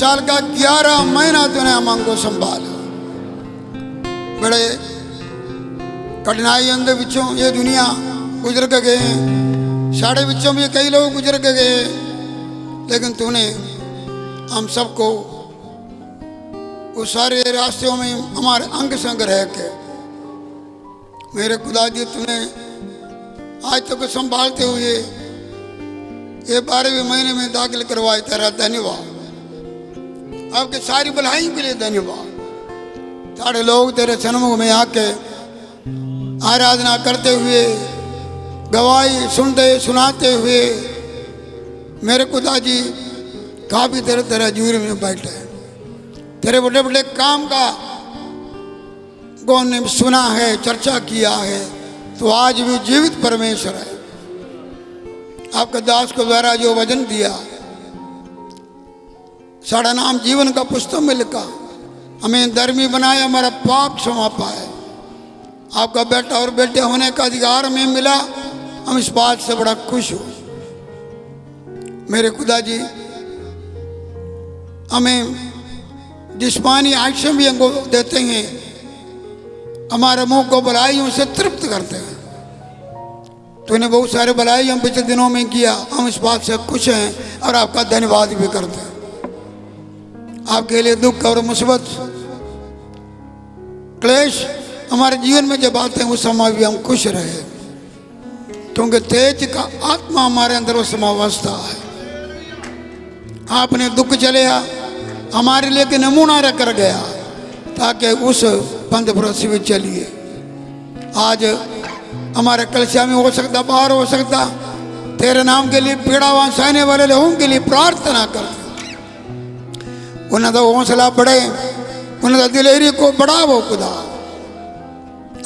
साल का 11 महीना तूने अमंग को संभाला। बड़े कठिनाइयों के विचों ये दुनिया गुजर के गए, साढ़े विचों भी कई लोग गुजर के गए, लेकिन तूने हम सबको उस सारे रास्तों में हमारे अंग संग रह के मेरे खुदा जी तूने आज तक संभालते हुए ये 12वें महीने में दाखिल करवाए। तेरा धन्यवाद, आपके सारी भलाई के लिए धन्यवाद। सारे लोग तेरे सन्मुख में आके आराधना करते हुए, गवाही सुनते सुनाते हुए मेरे खुदा जी काफी तेरे तेरे हजूरी में बैठे। तेरे बड़े बड़े काम का कौन ने सुना है, चर्चा किया है, तो आज भी जीवित परमेश्वर है। आपके दास को द्वारा जो वचन दिया, साड़ा नाम जीवन का पुस्तक में लिखा, हमें धर्मी बनाया, हमारा पाप क्षमा पाए। आपका बेटा और बेटे होने का अधिकार हमें मिला, हम इस बात से बड़ा खुश हो। मेरे खुदा जी हमें जिस्मानी आयशें भी हमको देते हैं, हमारे मुंह को भलाइयों से तृप्त करते हैं। तूने बहुत सारे भलाई हम पिछले दिनों में किया, हम इस बात से खुश हैं और आपका धन्यवाद भी करते हैं। आपके लिए दुख और मुसीबत क्लेश हमारे जीवन में जब आते हैं उस समय भी हम खुश रहे, क्योंकि तेज का आत्मा हमारे अंदर वो समावस्था है। आपने दुख चलेया हमारे लिए के नमूना रख कर गया, ताकि उस पंथ भरोसे में चलिए। आज हमारे कलिसिया में हो सकता, बाहर हो सकता, तेरे नाम के लिए पीड़ावान सहने वाले लोगों के लिए प्रार्थना करते, उन्हें तो हौसला बढ़े, उन्हें तो दिलेरी को बढ़ावो खुदा,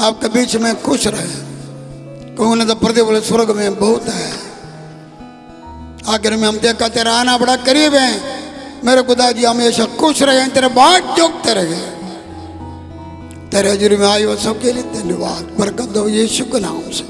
आपके बीच में खुश रहे, क्योंकि उन्हें तो प्रतिफल स्वर्ग में बहुत है। आखिर में हम देखा तेरा आना बड़ा करीब है। मेरे खुदा जी हमेशा खुश रहे, तेरे बाट जोगते रहे, तेरे हजूरी में आए हो सबके लिए धन्यवाद। बरकत दो यीशु के नाम से।